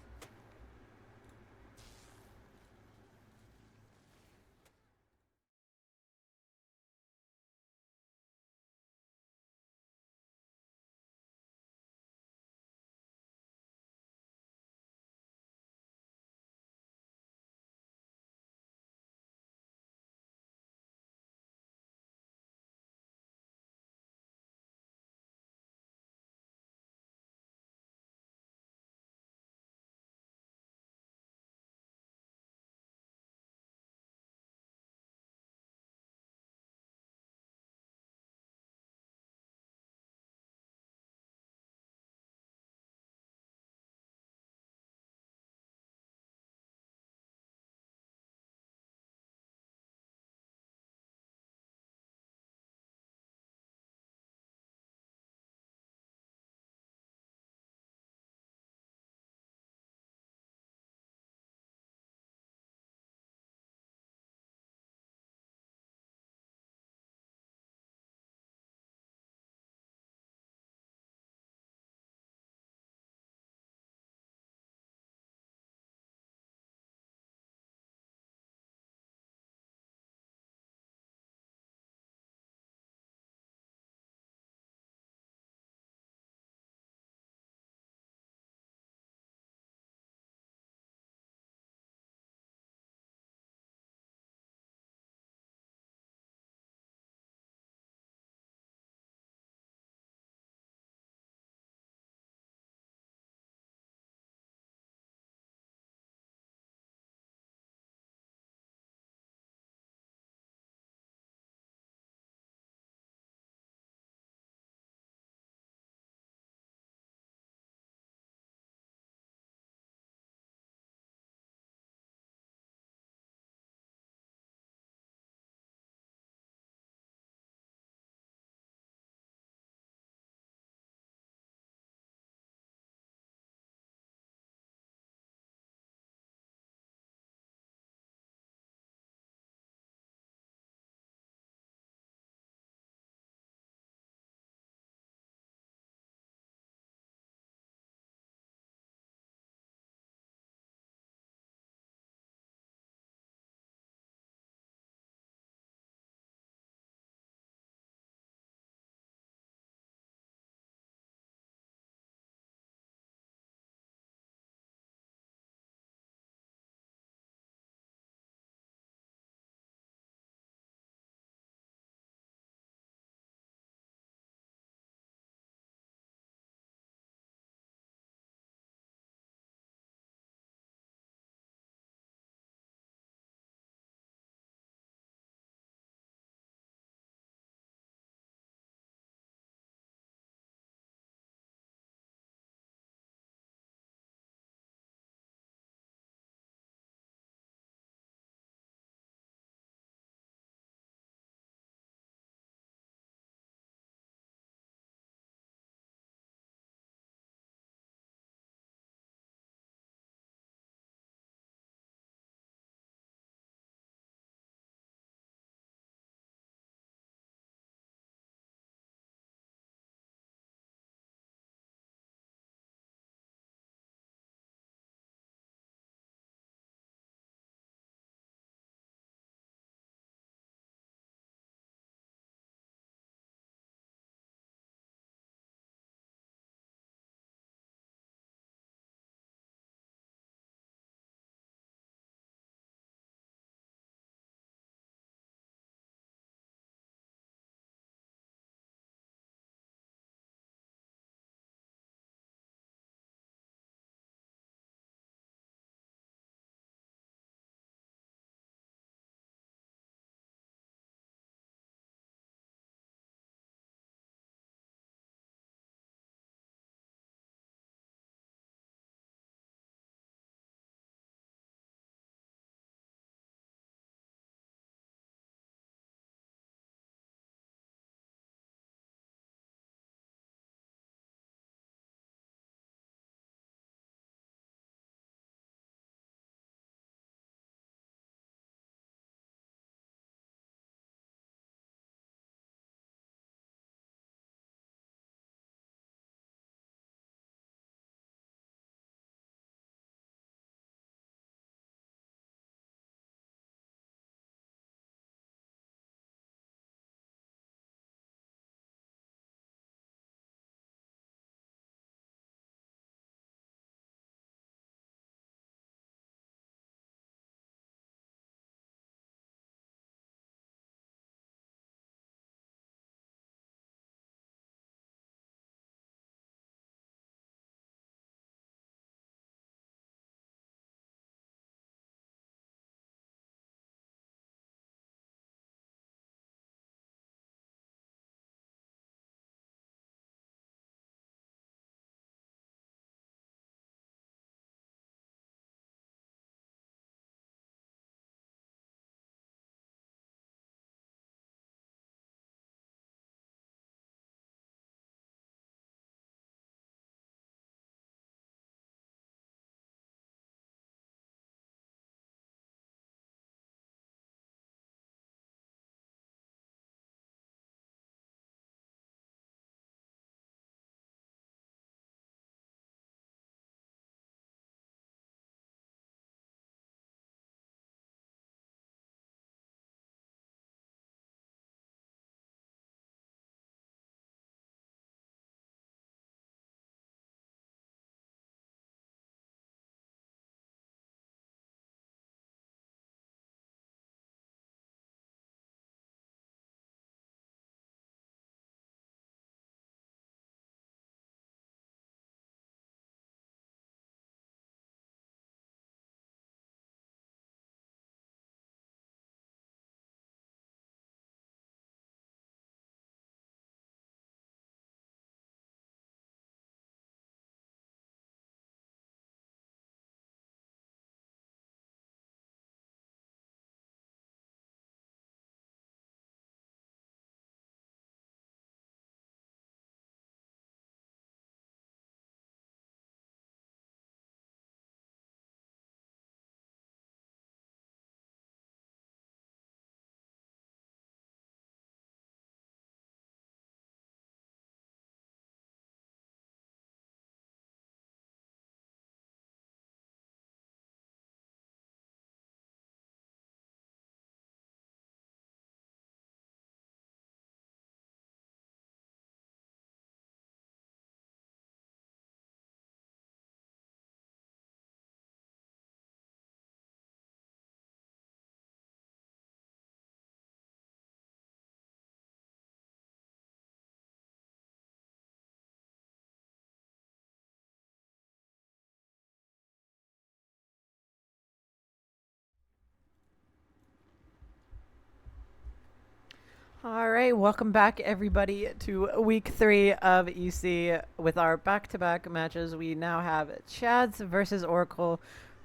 [SPEAKER 1] All right, welcome back everybody to week 3 of EC with our back-to-back matches. We now have Chads versus Oracle.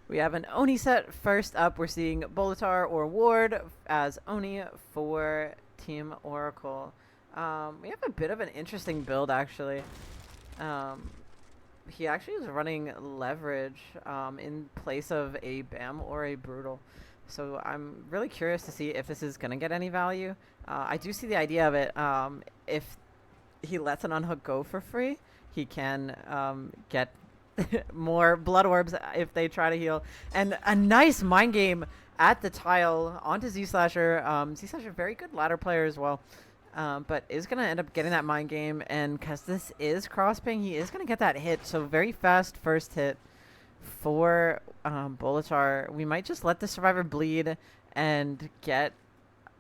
[SPEAKER 1] We have an Oni set first up. We're seeing Bolitar or Ward as Oni for Team Oracle. We have a bit of an interesting build actually. He actually is running Leverage in place of a BAM or a Brutal. So I'm really curious to see if this is going to get any value. I do see the idea of it. If he lets an unhook go for free, he can get more blood orbs if they try to heal. And a nice mind game at the tile onto Z-Slasher. Z-Slasher, very good ladder player as well. But is going to end up getting that mind game. And because this is cross ping, he is going to get that hit. So very fast first hit for Bolitar. We might just let the survivor bleed and get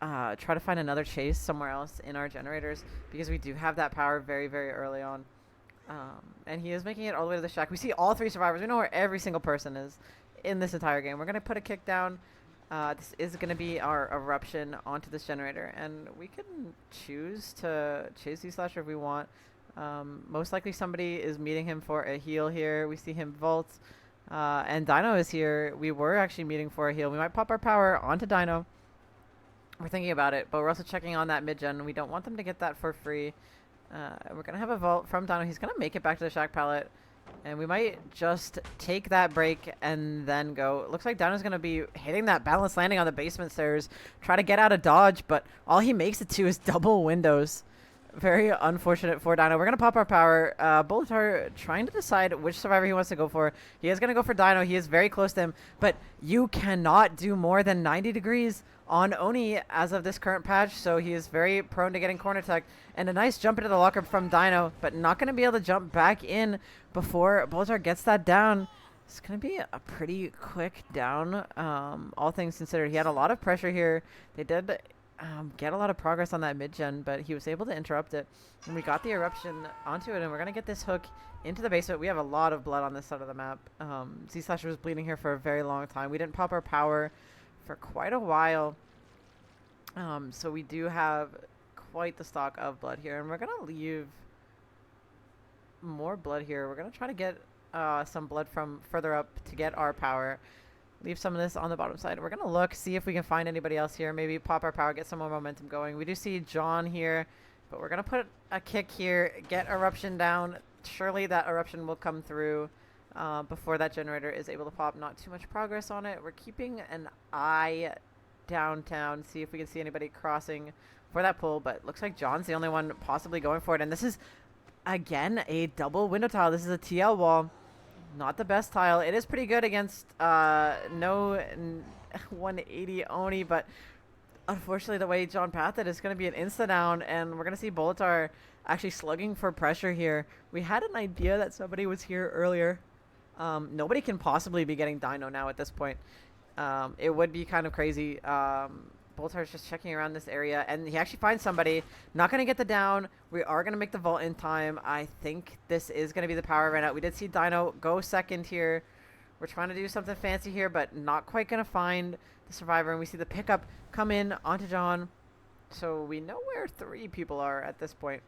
[SPEAKER 1] try to find another chase somewhere else in our generators, because we do have that power very, very early on. And he is making it all the way to the shack. We see all 3 survivors. We know where every single person is in this entire game. We're going to put a kick down. This is going to be our eruption onto this generator, and we can choose to chase Z-Slasher if we want. Most likely somebody is meeting him for a heal here. We see him vault, and Dino is here. We were actually meeting for a heal. We might pop our power onto Dino. We're thinking about it, but we're also checking on that mid-gen. We don't want them to get that for free. We're going to have a vault from Dino. He's going to make it back to the shack pallet, and we might just take that break and then go. It looks like Dino's going to be hitting that balanced landing on the basement stairs, try to get out of dodge, but all he makes it to is double windows. Very unfortunate for Dino. We're going to pop our power. Bolitar trying to decide which survivor he wants to go for. He is going to go for Dino. He is very close to him, but you cannot do more than 90 degrees on Oni as of this current patch, so he is very prone to getting corner tech. And a nice jump into the locker from Dino, but not going to be able to jump back in before Bolitar gets that down. It's going to be a pretty quick down, all things considered. He had a lot of pressure here. They did get a lot of progress on that mid-gen, but he was able to interrupt it. And we got the eruption onto it, and we're going to get this hook into the basement. We have a lot of blood on this side of the map. Z-Slasher was bleeding here for a very long time. We didn't pop our power for quite a while. So we do have quite the stock of blood here, and we're going to leave more blood here. We're going to try to get some blood from further up to get our power. Leave some of this on the bottom side. We're going to look, see if we can find anybody else here. Maybe pop our power, get some more momentum going. We do see John here, but we're going to put a kick here, get eruption down. Surely that eruption will come through before that generator is able to pop. Not too much progress on it. We're keeping an eye downtown, see if we can see anybody crossing for that pull, but looks like John's the only one possibly going for it. And this is, again, a double window tile. This is a TL wall. Not the best tile. It is pretty good against no 180 Oni, but unfortunately the way John pathed it is going to be an insta down, and we're going to see Bolitar actually slugging for pressure here. We had an idea that somebody was here earlier. Nobody can possibly be getting Dino now at this point. It would be kind of crazy. Bolitar's just checking around this area, and he actually finds somebody. Not going to get the down. We are going to make the vault in time. I think this is going to be the power right out. We did see Dino go second here. We're trying to do something fancy here, but not quite going to find the survivor. And we see the pickup come in onto John. So we know where 3 people are at this point.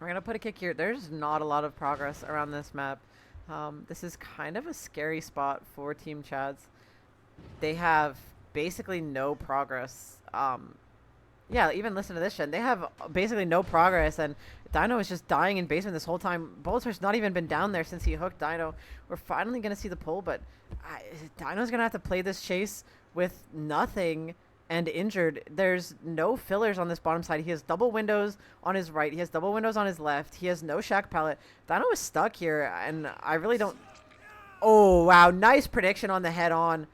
[SPEAKER 1] We're going to put a kick here. There's not a lot of progress around this map. This is kind of a scary spot for Team Chads. They have basically no progress. Yeah, even listen to this shit. They have basically no progress, and Dino is just dying in basement this whole time. Bolitar's not even been down there since he hooked Dino. We're finally going to see the pull, but Dino's going to have to play this chase with nothing and injured. There's no fillers on this bottom side. He has double windows on his right. He has double windows on his left. He has no shack pallet. Dino is stuck here, and I really don't... Oh, wow. Nice prediction on the head-on.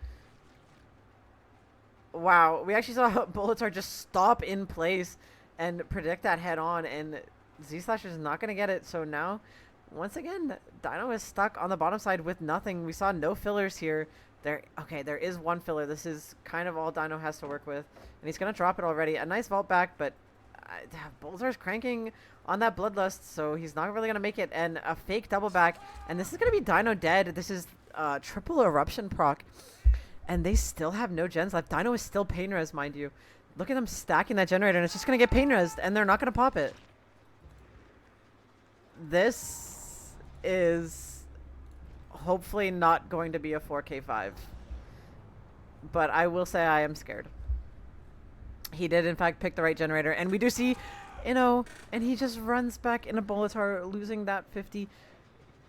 [SPEAKER 1] Wow, we actually saw Bolitar just stop in place and predict that head-on, and Z-Slasher is not going to get it. So now, once again, Dino is stuck on the bottom side with nothing. We saw no fillers here. Okay, there is one filler. This is kind of all Dino has to work with, and he's going to drop it already. A nice vault back, but Bolitar's cranking on that bloodlust, so he's not really going to make it. And a fake double back, and this is going to be Dino dead. This is triple eruption proc. And they still have no gens left. Dino is still pain res, mind you. Look at them stacking that generator, and it's just going to get pain resed, and they're not going to pop it. This is hopefully not going to be a 4K5. But I will say I am scared. He did, in fact, pick the right generator. And we do see, and he just runs back into Bolitar, losing that 50.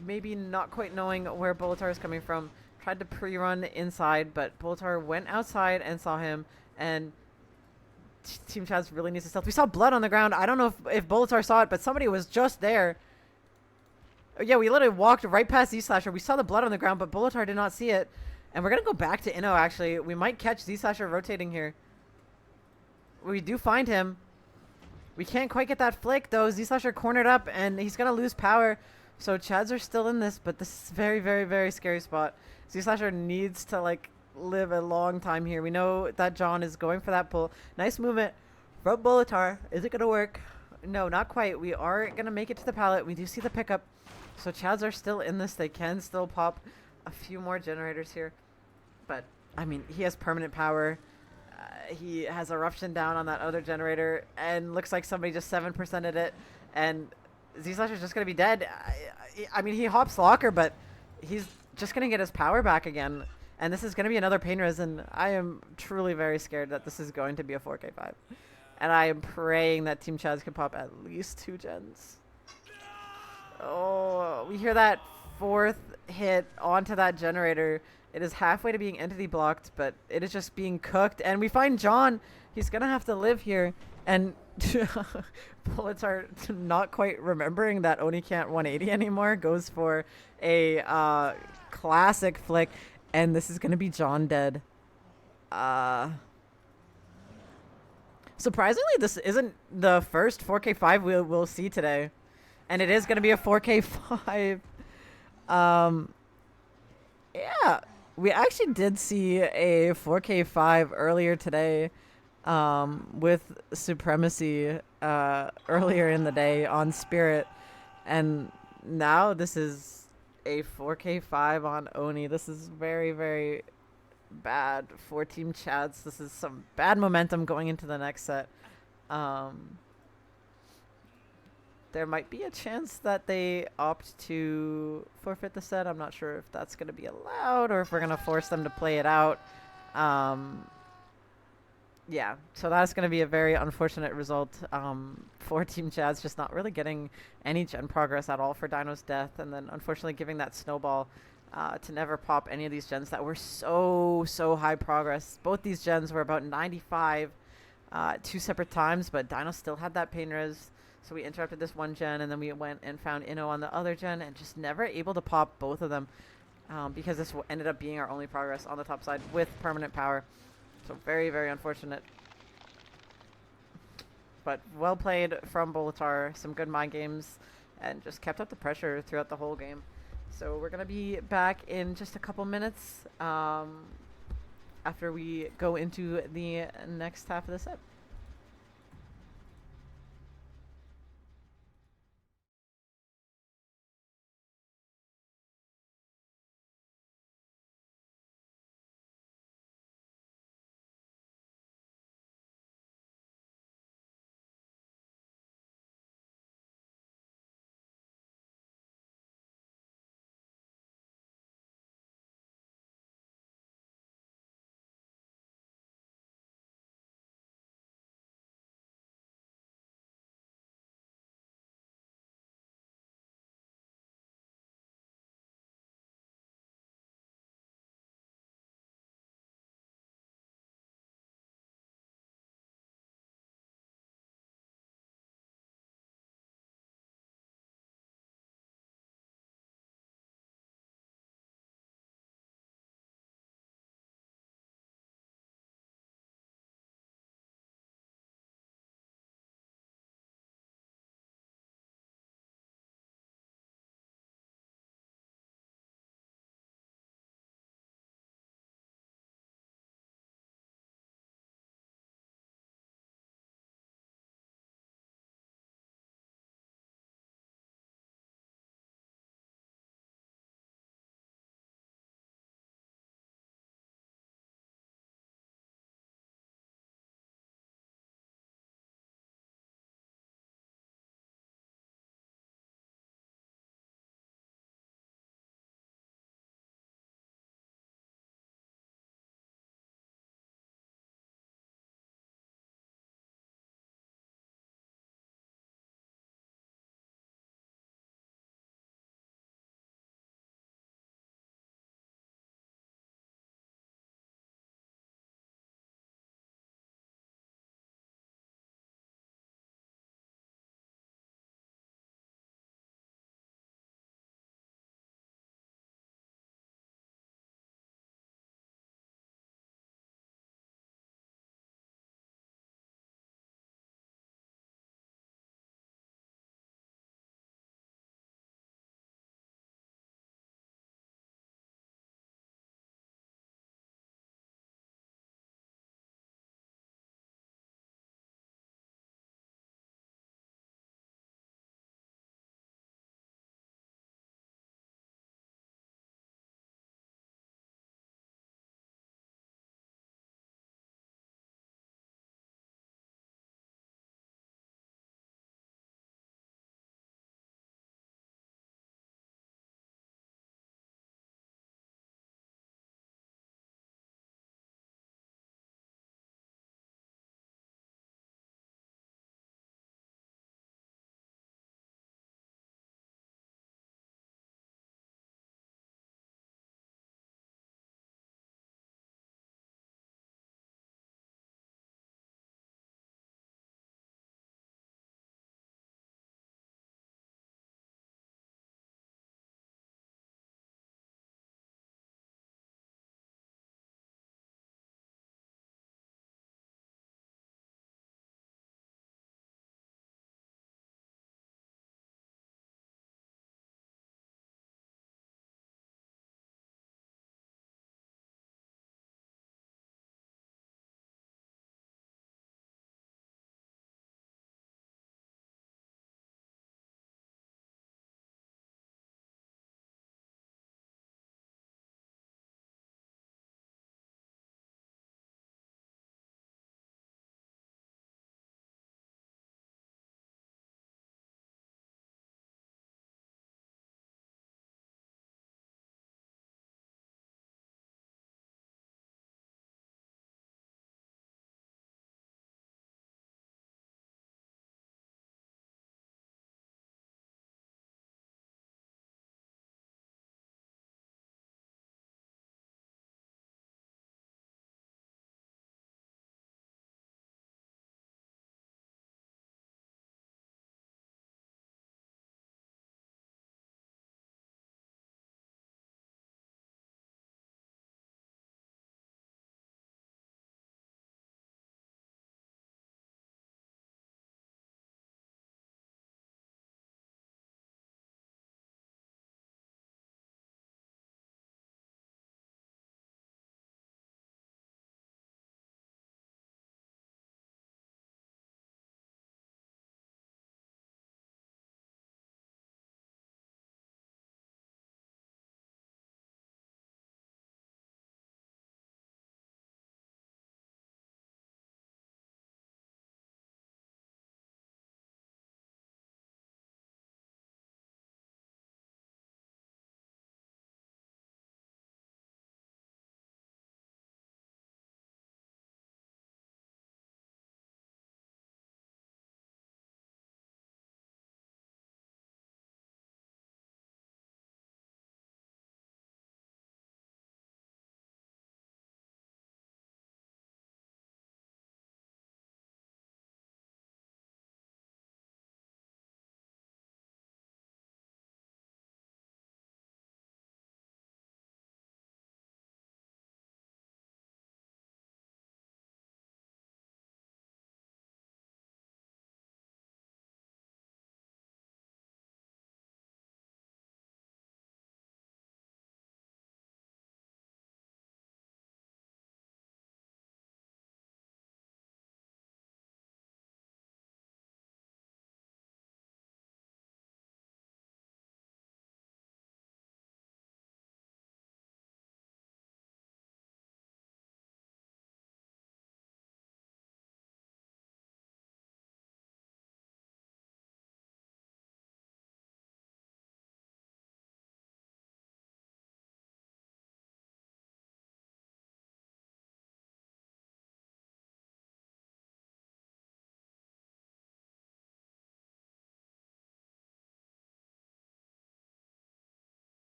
[SPEAKER 1] Maybe not quite knowing where Bolitar is coming from. Tried to pre-run inside, but Bolitar went outside and saw him. And Team Chaz really needs to stealth. We saw blood on the ground. I don't know if Bolitar saw it, but somebody was just there. Yeah, we literally walked right past Z-Slasher. We saw the blood on the ground, but Bolitar did not see it. And we're going to go back to Inno, actually. We might catch Z-Slasher rotating here. We do find him. We can't quite get that flick, though. Z-Slasher cornered up, and he's going to lose power. So Chads are still in this, but this is very, very, very scary spot. Z-Slasher needs to, like, live a long time here. We know that John is going for that pull. Nice movement from Bolitar. Is it going to work? No, not quite. We are going to make it to the pallet. We do see the pickup. So Chads are still in this. They can still pop a few more generators here. But, I mean, he has permanent power. He has eruption down on that other generator. And looks like somebody just 7%ed it. And Z-Slasher's just going to be dead. I mean, he hops locker, but he's just going to get his power back again. And this is going to be another pain res. And I am truly very scared that this is going to be a 4K5. And I am praying that Team Chaz can pop at least 2 gens. Oh, we hear that 4th hit onto that generator. It is halfway to being entity blocked, but it is just being cooked. And we find John. He's going to have to live here. And Bullets are not quite remembering that Oni can't 180 anymore. Goes for a classic flick. And this is going to be John dead. Surprisingly, this isn't the first 4K5 we'll see today. And it is going to be a 4K5. Yeah. We actually did see a 4K5 earlier today with Supremacy earlier in the day on Spirit. And now this is a 4K5 on Oni. This is very, very bad for Team Chads. This is some bad momentum going into the next set. There might be a chance that they opt to forfeit the set. I'm not sure if that's going to be allowed or if we're going to force them to play it out. Yeah, so that's going to be a very unfortunate result for Team Chaz, just not really getting any gen progress at all for Dino's death, and then unfortunately giving that snowball to never pop any of these gens that were so high progress. Both these gens were about 95 2 separate times, but Dino still had that pain res. So we interrupted this one gen, and then we went and found Inno on the other gen, and just never able to pop both of them because this ended up being our only progress on the top side with permanent power. So very, very unfortunate. But well played from Bolitar. Some good mind games, and just kept up the pressure throughout the whole game. So we're going to be back in just a couple minutes after we go into the next half of the set.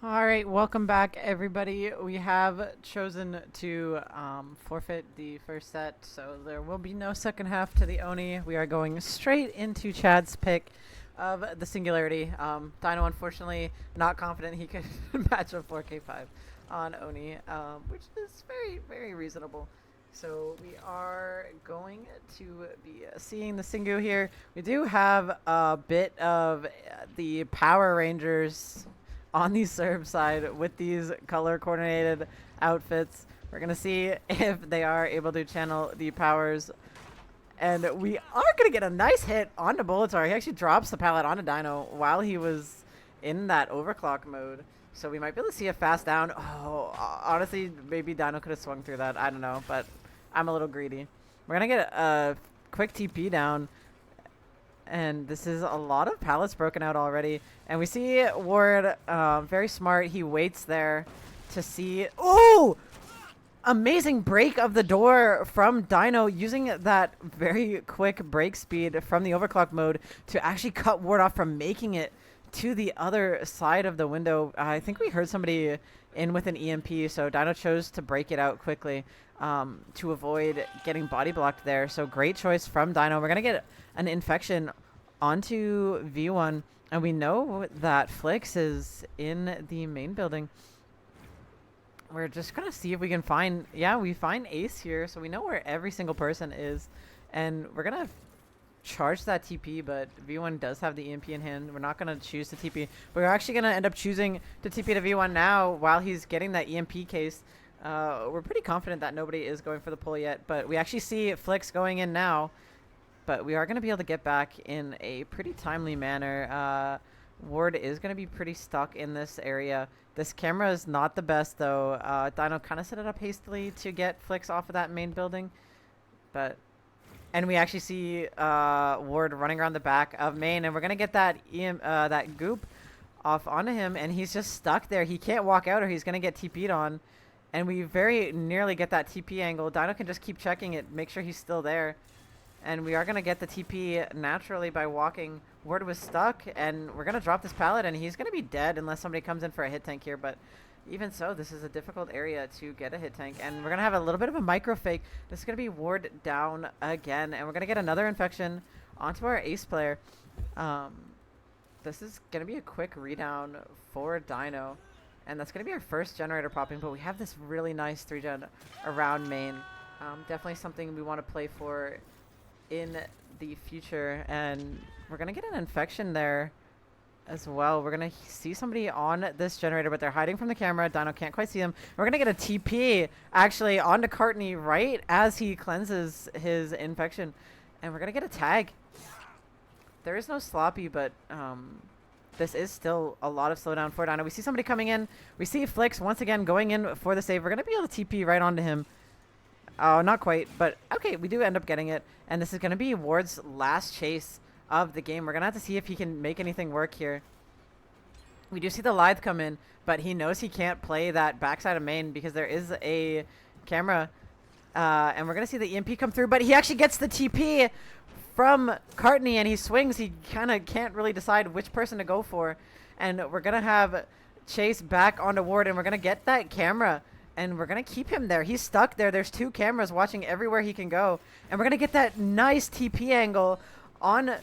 [SPEAKER 1] All right, welcome back, everybody. We have chosen to forfeit the first set, so there will be no second half to the Oni. We are going straight into Chad's pick of the Singularity. Dino, unfortunately, not confident he could match a 4K5 on Oni, which is very, very reasonable. So we are going to be seeing the Singu here. We do have a bit of the Power Rangers on the serve side with these color coordinated outfits. We're gonna see if they are able to channel the powers, and we are gonna get a nice hit onto Bulbasaur. He actually drops the pallet onto Dino while he was in that overclock mode, so we might be able to see a fast down. Oh, honestly, maybe Dino could have swung through that. I don't know, but I'm a little greedy. We're gonna get a quick TP down. And this is a lot of pallets broken out already. And we see Ward, very smart. He waits there to see. Oh! Amazing break of the door from Dino, using that very quick break speed from the overclock mode to actually cut Ward off from making it to the other side of the window. I think we heard somebody in with an EMP, so Dino chose to break it out quickly to avoid getting body blocked there. So great choice from Dino. We're going to get an infection onto V1, and we know that Flix is in the main building. We're just going to see if we can find, yeah, we find Ace here, so we know where every single person is, and we're going to charge that TP, but V1 does have the EMP in hand. We're not going to choose to TP. We're actually going to end up choosing to TP to V1 now while he's getting that EMP case. We're pretty confident that nobody is going for the pull yet, but we actually see Flix going in now. But we are going to be able to get back in a pretty timely manner. Ward is going to be pretty stuck in this area. This camera is not the best, though. Dino kind of set it up hastily to get Flix off of that main building. And we actually see Ward running around the back of main, and we're going to get that that goop off onto him, and he's just stuck there. He can't walk out or he's going to get TP'd on. And we very nearly get that TP angle. Dino can just keep checking it, make sure he's still there. And we are going to get the TP naturally by walking. Ward was stuck, and we're going to drop this pallet, and he's going to be dead unless somebody comes in for a hit tank here. But even so, this is a difficult area to get a hit tank. And we're going to have a little bit of a micro fake. This is going to be Ward down again, and we're going to get another infection onto our ace player. This is going to be a quick redown for Dino. And that's going to be our first generator popping, but we have this really nice 3-gen around main. Definitely something we want to play for in the future, and we're gonna get an infection there as well. We're gonna see somebody on this generator, but they're hiding from the camera. Dino can't quite see them. We're gonna get a TP actually onto Courtney right as he cleanses his infection, and we're gonna get a tag. There is no sloppy, but this is still a lot of slowdown for Dino. We see somebody coming in. We see Flix once again going in for the save. We're gonna be able to TP right onto him. Oh, not quite, but okay, we do end up getting it. And this is going to be Ward's last chase of the game. We're going to have to see if he can make anything work here. We do see the Lithe come in, but he knows he can't play that backside of main because there is a camera. And we're going to see the EMP come through, but he actually gets the TP from Courtney, and he swings. He kind of can't really decide which person to go for. And we're going to have Chase back onto Ward, and we're going to get that camera. And we're going to keep him there. He's stuck there. There's two cameras watching everywhere he can go. And we're going to get that nice TP angle on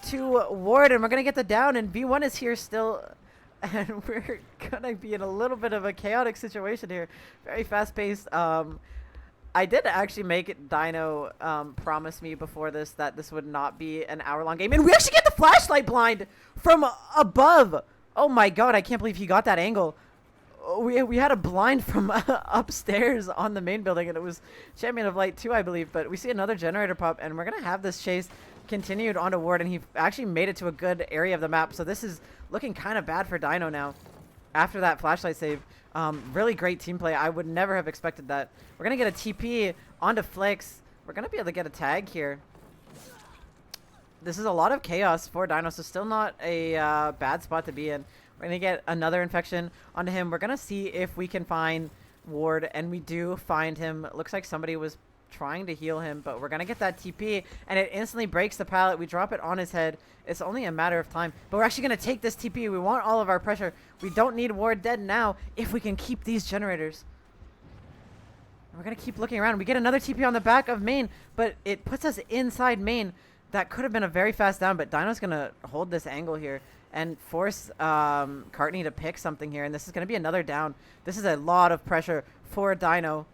[SPEAKER 1] to Ward. And we're going to get the down. And V1 is here still. And we're going to be in a little bit of a chaotic situation here. Very fast-paced. I did actually make Dino promise me before this that this would not be an hour-long game. And we actually get the flashlight blind from above. Oh, my God. I can't believe he got that angle. We had a blind from upstairs on the main building, and it was Champion of Light 2, I believe. But we see another generator pop, and we're going to have this chase continued onto Ward, and he actually made it to a good area of the map. So this is looking kind of bad for Dino now after that flashlight save. Really great team play. I would never have expected that. We're going to get a TP onto Flix. We're going to be able to get a tag here. This is a lot of chaos for Dino, so still not a bad spot to be in. We're going to get another infection onto him. We're going to see if we can find Ward, and we do find him. It looks like somebody was trying to heal him, but we're going to get that TP, and it instantly breaks the pallet. We drop it on his head. It's only a matter of time, but we're actually going to take this TP. We want all of our pressure. We don't need Ward dead now if we can keep these generators. We're going to keep looking around. We get another TP on the back of main, but it puts us inside main. That could have been a very fast down, but Dino's going to hold this angle here and force Cartney to pick something here, and this is going to be another down. This is a lot of pressure for Dino.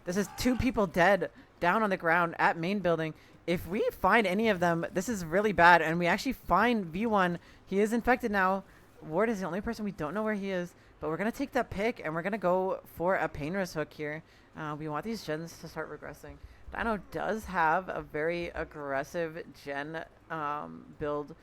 [SPEAKER 1] This is 2 people dead down on the ground at main building. If we find any of them, this is really bad, and we actually find V1. He is infected now. Ward is the only person we don't know where he is, but we're going to take that pick, and we're going to go for a Painter's Hook here. We want these gens to start regressing. Dino does have a very aggressive gen build.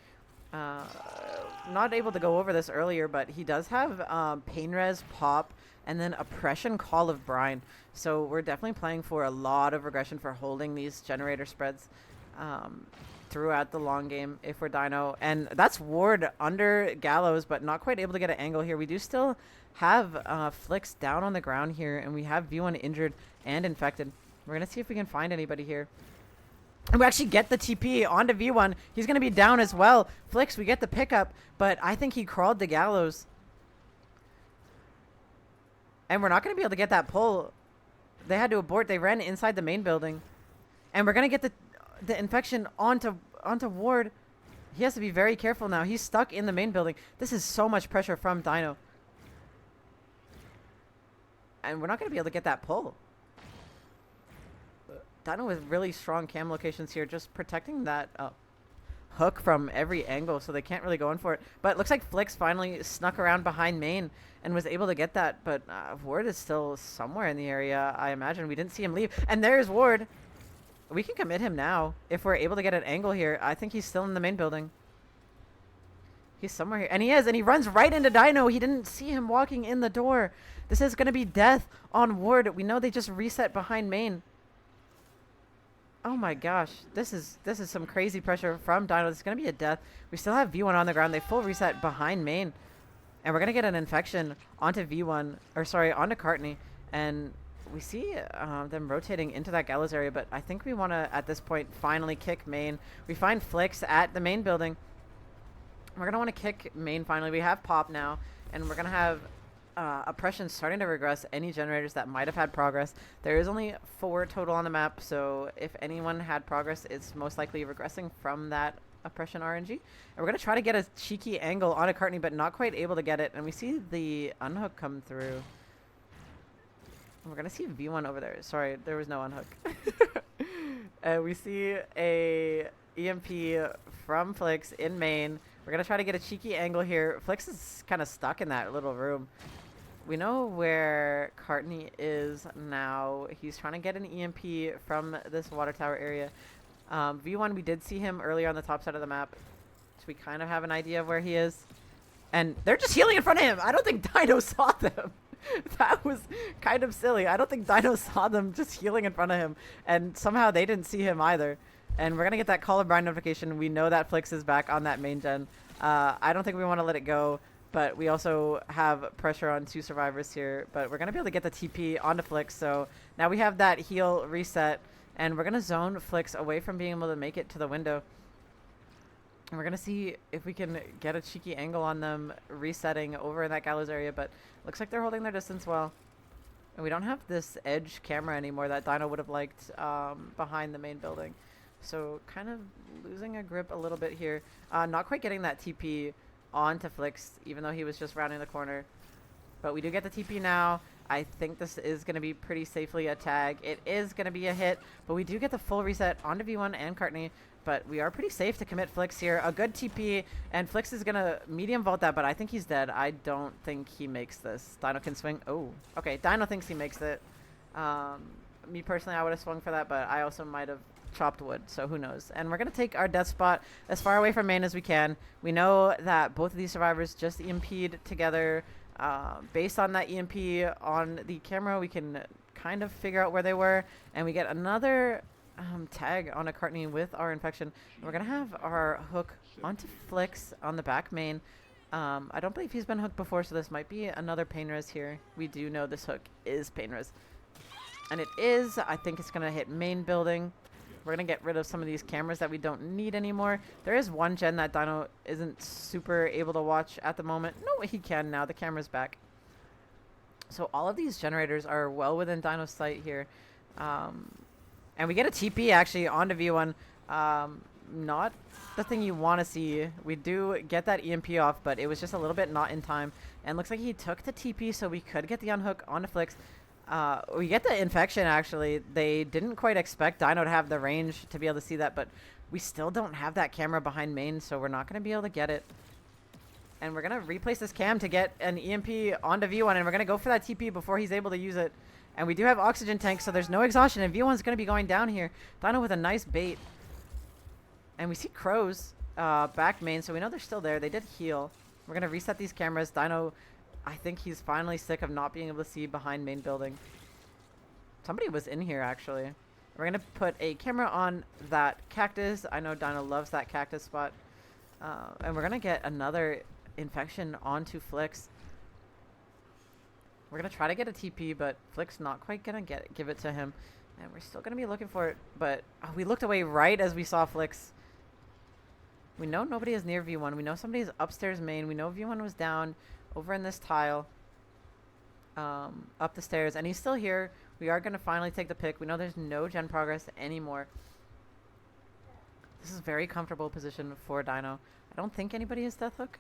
[SPEAKER 1] Not able to go over this earlier, but he does have Pain Res, Pop, and then Oppression, Call of Brine. So we're definitely playing for a lot of regression for holding these generator spreads throughout the long game if we're Dino. And that's Ward under Gallows, but not quite able to get an angle here. We do still have Flicks down on the ground here, and we have V1 injured and infected. We're going to see if we can find anybody here. And we actually get the TP onto V1. He's going to be down as well. Flicks, we get the pickup, but I think he crawled to Gallows. And we're not going to be able to get that pull. They had to abort. They ran inside the main building. And we're going to get the infection onto Ward. He has to be very careful now. He's stuck in the main building. This is so much pressure from Dino. And we're not going to be able to get that pull. Dino with really strong cam locations here, just protecting that hook from every angle, so they can't really go in for it. But it looks like Flicks finally snuck around behind main and was able to get that, but Ward is still somewhere in the area, I imagine. We didn't see him leave. And there's Ward. We can commit him now if we're able to get an angle here. I think he's still in the main building. He's somewhere here. And he is, and he runs right into Dino. He didn't see him walking in the door. This is going to be death on Ward. We know they just reset behind main. Oh my gosh, this is some crazy pressure from Dino. It's going to be a death. We still have V1 on the ground. They full reset behind main. And we're going to get an infection onto V1, or sorry, onto Cartney. And we see them rotating into that Gallows area, but I think we want to, at this point, finally kick main. We find Flicks at the main building. We're going to want to kick main finally. We have Pop now, and we're going to have Oppression starting to regress any generators that might have had progress. There is only 4 total on the map, so if anyone had progress, it's most likely regressing from that Oppression RNG. And we're going to try to get a cheeky angle on a Cartney, but not quite able to get it. And we see the unhook come through. We're going to see V1 over there. Sorry, there was no unhook. We see a EMP from Flicks in main. We're going to try to get a cheeky angle here. Flicks is kind of stuck in that little room. We know where Cartney is now. He's trying to get an EMP from this water tower area. V1, we did see him earlier on the top side of the map, so we kind of have an idea of where he is. And they're just healing in front of him. I don't think Dino saw them. That was kind of silly. I don't think Dino saw them just healing in front of him, and somehow they didn't see him either. And we're going to get that Call of Brine notification. We know that Flicks is back on that main gen. I don't think we want to let it go, but we also have pressure on 2 survivors here. But we're going to be able to get the TP onto Flicks. So now we have that heal reset, and we're going to zone Flicks away from being able to make it to the window. And we're going to see if we can get a cheeky angle on them resetting over in that Gallows area. But looks like they're holding their distance well. And we don't have this edge camera anymore that Dino would have liked behind the main building. So kind of losing a grip a little bit here. Not quite getting that TP onto Flicks, even though he was just rounding the corner. But we do get the TP now. I think this is going to be pretty safely a tag. It is going to be a hit, but we do get the full reset onto V1 and Cartney. But we are pretty safe to commit Flicks here. A good TP, and Flicks is going to medium vault that, but I think he's dead. I don't think he makes this. Dino can swing. Oh, okay. Dino thinks he makes it. Me personally, I would have swung for that, but I also might have chopped wood, so who knows. And we're going to take our death spot as far away from main as we can. We know that both of these survivors just EMP'd together. Based on that EMP on the camera, we can kind of figure out where they were, and we get another tag on a Cartney with our infection. And we're going to have our hook onto Flicks on the back main. I don't believe he's been hooked before, so this might be another pain res here. We do know this hook is pain res. And it is. I think it's going to hit main building. We're going to get rid of some of these cameras that we don't need anymore. There is one gen that Dino isn't super able to watch at the moment. No, he can now. The camera's back. So all of these generators are well within Dino's sight here. And we get a TP actually onto V1. Not the thing you want to see. We do get that EMP off, but it was just a little bit not in time. And looks like he took the TP, so we could get the unhook onto Flix. We get the infection, actually. They didn't quite expect Dino to have the range to be able to see that, but we still don't have that camera behind main, so we're not going to be able to get it. And we're going to replace this cam to get an EMP onto V1, and we're going to go for that TP before he's able to use it. And we do have oxygen tanks, so there's no exhaustion, and V1's going to be going down here. Dino with a nice bait. And we see crows back main, so we know they're still there. They did heal. We're going to reset these cameras. Dino, I think he's finally sick of not being able to see behind main building. Somebody was in here, actually. We're going to put a camera on that cactus. I know Dino loves that cactus spot. And we're going to get another infection onto Flix. We're going to try to get a TP, but Flick's not quite going to give it to him. And we're still going to be looking for it, but we looked away right as we saw Flix. We know nobody is near V1. We know somebody's upstairs main. We know V1 was down over in this tile up the stairs, and he's still here. We are going to finally take the pick. We know there's no gen progress anymore. This is a very comfortable position for Dino. I don't think anybody is Death Hook.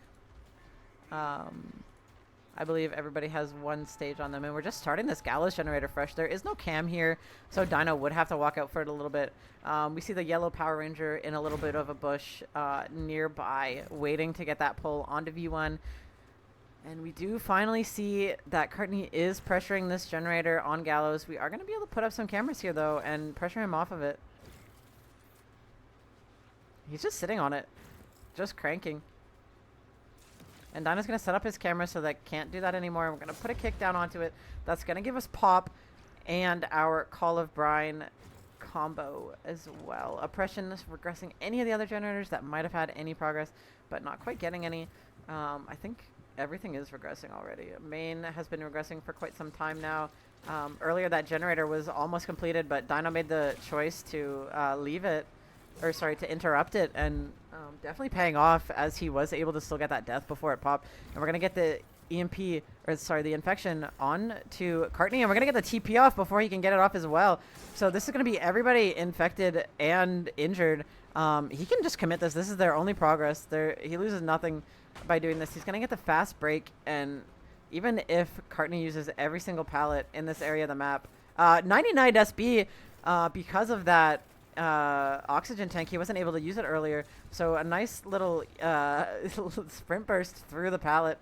[SPEAKER 1] I believe everybody has one stage on them, and we're just starting this Gallows generator fresh. There is no cam here, so Dino would have to walk out for it a little bit. We see the yellow Power Ranger in a little bit of a bush nearby, waiting to get that pull onto V1. And we do finally see that Courtney is pressuring this generator on Gallows. We are going to be able to put up some cameras here, though, and pressure him off of it. He's just sitting on it, just cranking. And Dino's going to set up his camera so that can't do that anymore. We're going to put a kick down onto it. That's going to give us pop and our Call of Brine combo as well. Oppression is regressing any of the other generators that might have had any progress, but not quite getting any. I think everything is regressing already. Main has been regressing for quite some time now. Earlier that generator was almost completed, but Dino made the choice to leave it. Or sorry, to interrupt it, and definitely paying off as he was able to still get that death before it popped. And we're going to get the EMP, or sorry, the infection on to Courtney, and we're going to get the TP off before he can get it off as well. So this is going to be everybody infected and injured. He can just commit this. This is their only progress. He loses nothing by doing this. He's going to get the fast break, and even if Courtney uses every single pallet in this area of the map, 99 SB, because of that oxygen tank, he wasn't able to use it earlier, so a nice little sprint burst through the pallet.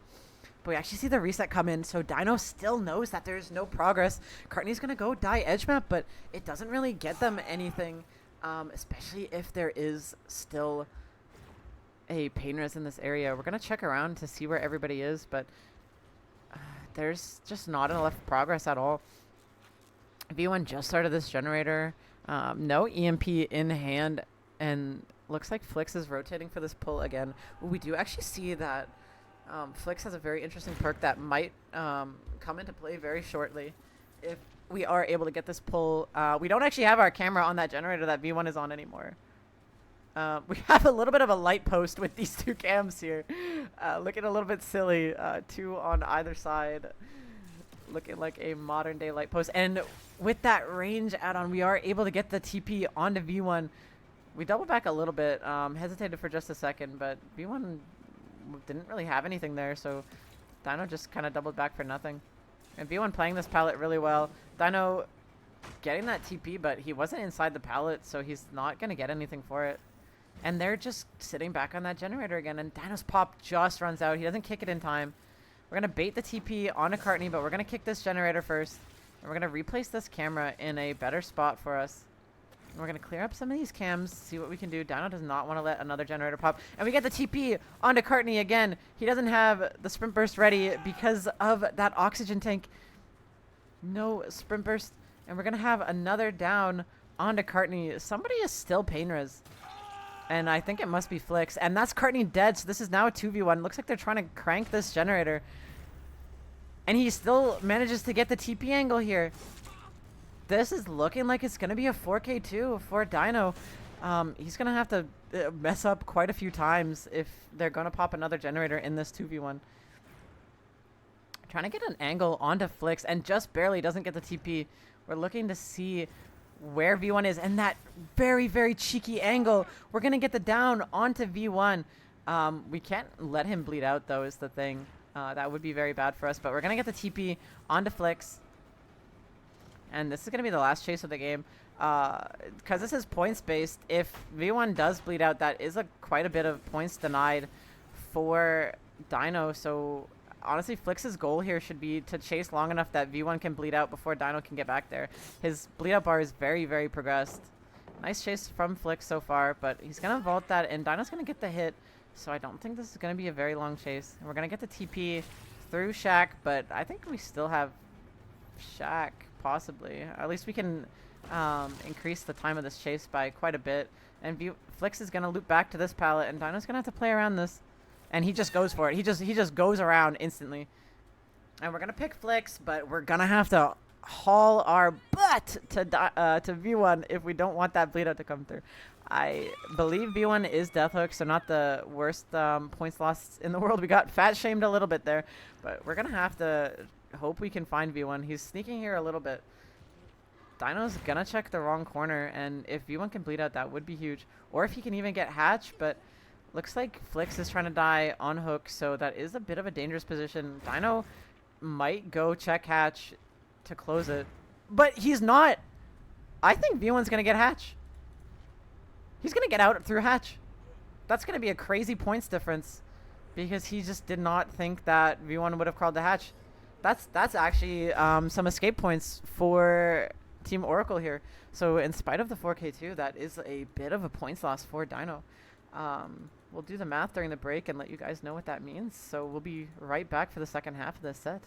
[SPEAKER 1] But we actually see the reset come in, so Dino still knows that there's no progress. Courtney's gonna go die edge map, but it doesn't really get them anything, especially if there is still a pain res in this area. We're gonna check around to see where everybody is, but there's just not enough progress at all. V1 just started this generator. No EMP in hand, and looks like Flix is rotating for this pull again. We do actually see that Flix has a very interesting perk that might come into play very shortly if we are able to get this pull. We don't actually have our camera on that generator that V1 is on anymore. We have a little bit of a light post with these two cams here. Looking a little bit silly, two on either side. Looking like a modern day light post. And with that range add-on, we are able to get the TP onto V1. We double back a little bit, hesitated for just a second, but V1 didn't really have anything there, so Dino just kind of doubled back for nothing. And V1 playing this pallet really well. Dino getting that TP, but he wasn't inside the pallet, so he's not going to get anything for it. And they're just sitting back on that generator again, and Dino's pop just runs out. He doesn't kick it in time. We're going to bait the TP onto Courtney, but we're going to kick this generator first. And we're going to replace this camera in a better spot for us. And we're going to clear up some of these cams, see what we can do. Dino does not want to let another generator pop. And we get the TP onto Courtney again. He doesn't have the sprint burst ready because of that oxygen tank. No sprint burst. And we're going to have another down onto Courtney. Somebody is still pain res. And I think it must be Flix. And that's Courtney dead, so this is now a 2v1. Looks like they're trying to crank this generator. And he still manages to get the TP angle here. this is looking like it's going to be a 4K2 for Dino. He's going to have to mess up quite a few times if they're going to pop another generator in this 2v1. Trying to get an angle onto Flix and just barely doesn't get the TP. We're looking to see where V1 is, and that very, very cheeky angle. We're going to get the down onto V1. We can't let him bleed out, though, is the thing. That would be very bad for us, but we're going to get the TP onto Flix. And this is going to be the last chase of the game. Because this is points-based, if V1 does bleed out, that is quite a bit of points denied for Dino. So, honestly, Flix's goal here should be to chase long enough that V1 can bleed out before Dino can get back there. His bleed-out bar is very, very progressed. Nice chase from Flix so far, but he's going to vault that, and Dino's going to get the hit. So I don't think this is going to be a very long chase. And we're going to get the TP through Shaq, but I think we still have Shaq, possibly. At least we can increase the time of this chase by quite a bit. And Flix is going to loop back to this pallet, and Dino's going to have to play around this. And he just goes for it. He just goes around instantly. And we're going to pick Flix, but we're going to have to haul our butt to V1 if we don't want that bleed out to come through. I believe V1 is Death Hook, so not the worst points lost in the world. We got fat shamed a little bit there, but we're going to have to hope we can find V1. He's sneaking here a little bit. Dino's going to check the wrong corner, and if V1 can bleed out, that would be huge. Or if he can even get Hatch, but looks like Flix is trying to die on Hook, so that is a bit of a dangerous position. Dino might go check Hatch to close it, but he's not. I think V1's going to get Hatch. He's going to get out through Hatch. That's going to be a crazy points difference because he just did not think that V1 would have crawled the Hatch. That's actually some escape points for Team Oracle here. So in spite of the 4K2, that is a bit of a points loss for Dino. We'll do the math during the break and let you guys know what that means. So we'll be right back for the second half of this set.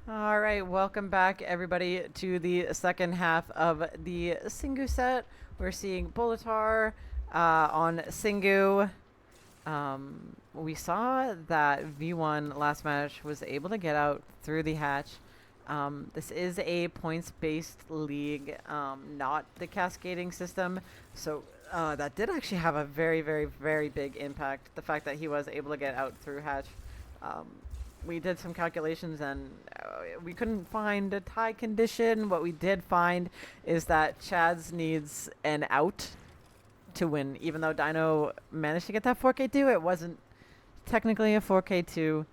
[SPEAKER 1] All right, welcome back, everybody, to the second half of the Singu set. We're seeing Bolitar on Singu. We saw that V1 last match was able to get out through the hatch. This is a points-based league, not the cascading system. So that did actually have a very, very, very big impact. The fact that he was able to get out through hatch. We did some calculations and we couldn't find a tie condition. What we did find is that Chads needs an out to win. Even though Dino managed to get that 4K2, it wasn't technically a 4K2.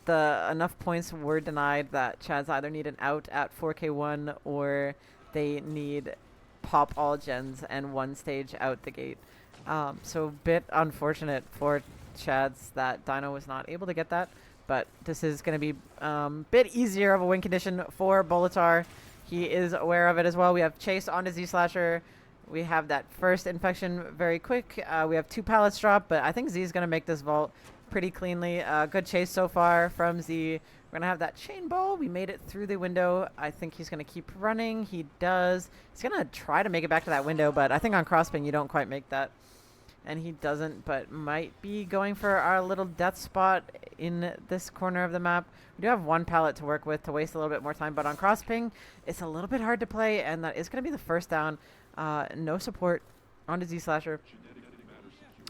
[SPEAKER 1] The enough points were denied that Chads either need an out at 4K1 or they need pop all gens and one stage out the gate. So a bit unfortunate for Chads that Dino was not able to get that, but this is going to be a bit easier of a win condition for Bolitar. He is aware of it as well. We have Chase onto Z-Slasher. We have that first infection very quick. We have 2 pallets drop, but I think Z is going to make this vault pretty cleanly. Good chase so far from Z. We're going to have that chain ball. We made it through the window. I think he's going to keep running. He does. He's going to try to make it back to that window, but I think on crossping you don't quite make that. And he doesn't, but might be going for our little death spot in this corner of the map. We do have 1 pallet to work with to waste a little bit more time, but on cross-ping, it's a little bit hard to play, and that is going to be the first down. No support onto Z-Slasher.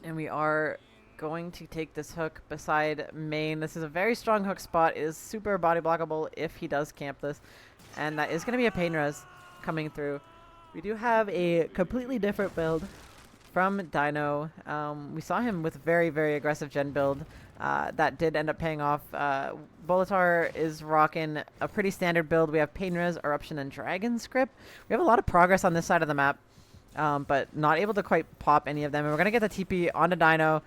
[SPEAKER 1] And we are going to take this hook beside main. This is a very strong hook spot. It is super body blockable if he does camp this. And that is going to be a pain res coming through. We do have a completely different build from Dino. We saw him with very, very aggressive gen build. That did end up paying off. Bolitar is rocking a pretty standard build. We have Pain Res, Eruption, and Dragon Script. We have a lot of progress on this side of the map, but not able to quite pop any of them. And we're going to get the TP onto Dino.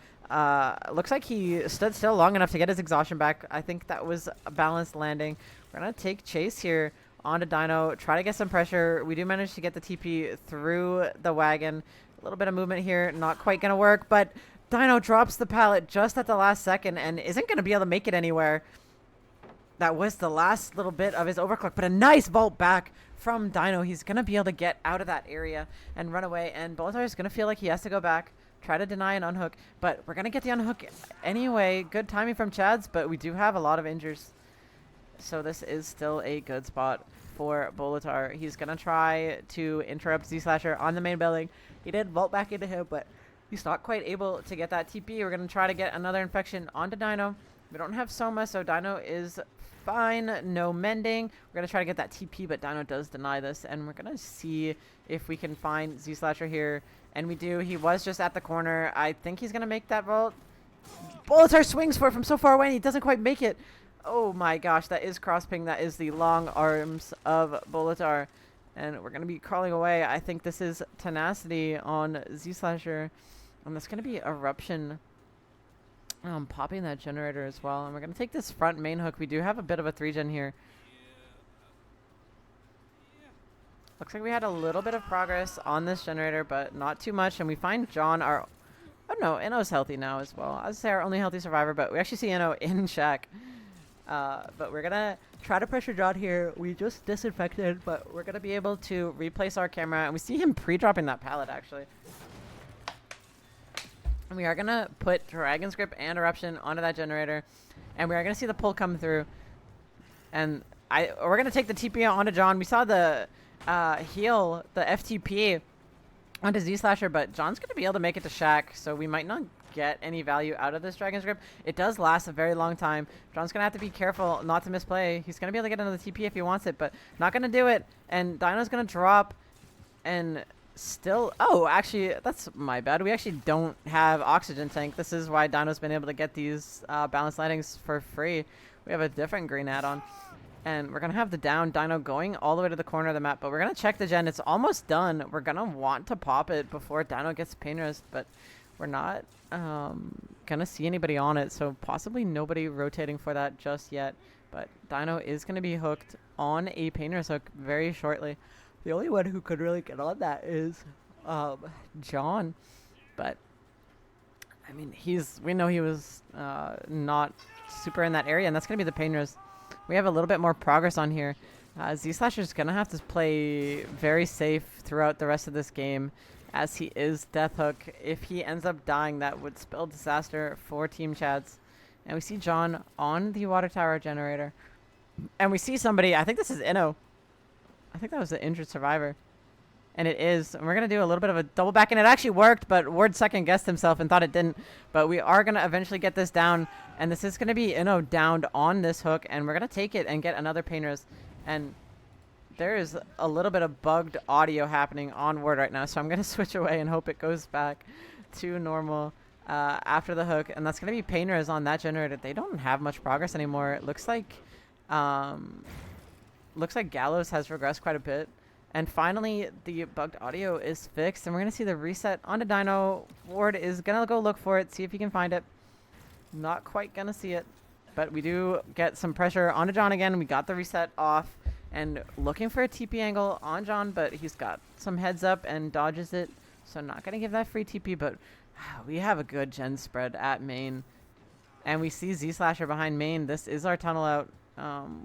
[SPEAKER 1] Looks like he stood still long enough to get his exhaustion back. I think that was a balanced landing. We're going to take Chase here onto Dino, try to get some pressure. We do manage to get the TP through the wagon. A little bit of movement here, not quite going to work, but Dino drops the pallet just at the last second and isn't going to be able to make it anywhere. That was the last little bit of his overclock, but a nice vault back from Dino. He's going to be able to get out of that area and run away, and Bolitar is going to feel like he has to go back, try to deny an unhook, but we're going to get the unhook anyway. Good timing from Chads, but we do have a lot of injures, so this is still a good spot for Bolitar. He's going to try to interrupt Z-Slasher on the main building. He did vault back into him, but he's not quite able to get that TP. We're going to try to get another infection onto Dino. We don't have Soma, so Dino is fine. No mending. We're going to try to get that TP, but Dino does deny this, and we're going to see if we can find Z-Slasher here. And we do. He was just at the corner. I think he's going to make that vault. Bolitar swings for it from so far away, and he doesn't quite make it. Oh my gosh, that is cross-ping. That is the long arms of Bolitar. And we're going to be crawling away. I think this is Tenacity on Z-Slasher. And that's going to be Eruption popping that generator as well. And we're going to take this front main hook. We do have a bit of a 3-gen here. Looks like we had a little bit of progress on this generator, but not too much. And we find John, our... Oh no, Inno's healthy now as well. I would say our only healthy survivor, but we actually see Inno in shack. But we're going to try to pressure John here. We just disinfected, but we're going to be able to replace our camera. And we see him pre-dropping that pallet, actually. And we are going to put Dragon Script and Eruption onto that generator. And we are going to see the pull come through. And we're going to take the TP onto John. We saw the heal, the FTP onto Z-Slasher, but John's going to be able to make it to shack. So we might not get any value out of this Dragon Script. It does last a very long time. John's going to have to be careful not to misplay. He's going to be able to get another TP if he wants it, but not going to do it. And Dino's going to drop and still... Oh, actually, that's my bad. We actually don't have oxygen tank. This is why Dino's been able to get these balanced landings for free. We have a different green add-on. And we're going to have the down Dino going all the way to the corner of the map, but we're going to check the gen. It's almost done. We're going to want to pop it before Dino gets pain rest, but we're not gonna see anybody on it, so possibly nobody rotating for that just yet. But Dino is gonna be hooked on a painter's hook very shortly. The only one who could really get on that is John, but I mean we know he was not super in that area, and that's gonna be the painter's. we have a little bit more progress on here. Z-Slasher's going to have to play very safe throughout the rest of this game, as he is Death Hook. If he ends up dying, that would spell disaster for Team Chads. And we see John on the water tower generator. And we see somebody, I think this is Inno. I think that was the injured survivor. And it is. And we're going to do a little bit of a double back. And it actually worked, but Ward second guessed himself and thought it didn't. But we are going to eventually get this down. And this is going to be Inno downed on this hook. And we're going to take it and get another painters. And there is a little bit of bugged audio happening on Ward right now. So I'm going to switch away and hope it goes back to normal after the hook. And that's going to be painters on that generator. They don't have much progress anymore. It looks like Gallows has regressed quite a bit. And finally, the bugged audio is fixed. And we're going to see the reset onto Dino. Ward is going to go look for it, see if he can find it. Not quite going to see it. But we do get some pressure onto John again. We got the reset off. And looking for a TP angle on John, but he's got some heads up and dodges it. So not going to give that free TP, but we have a good gen spread at main. And we see Z-Slasher behind main. This is our tunnel out.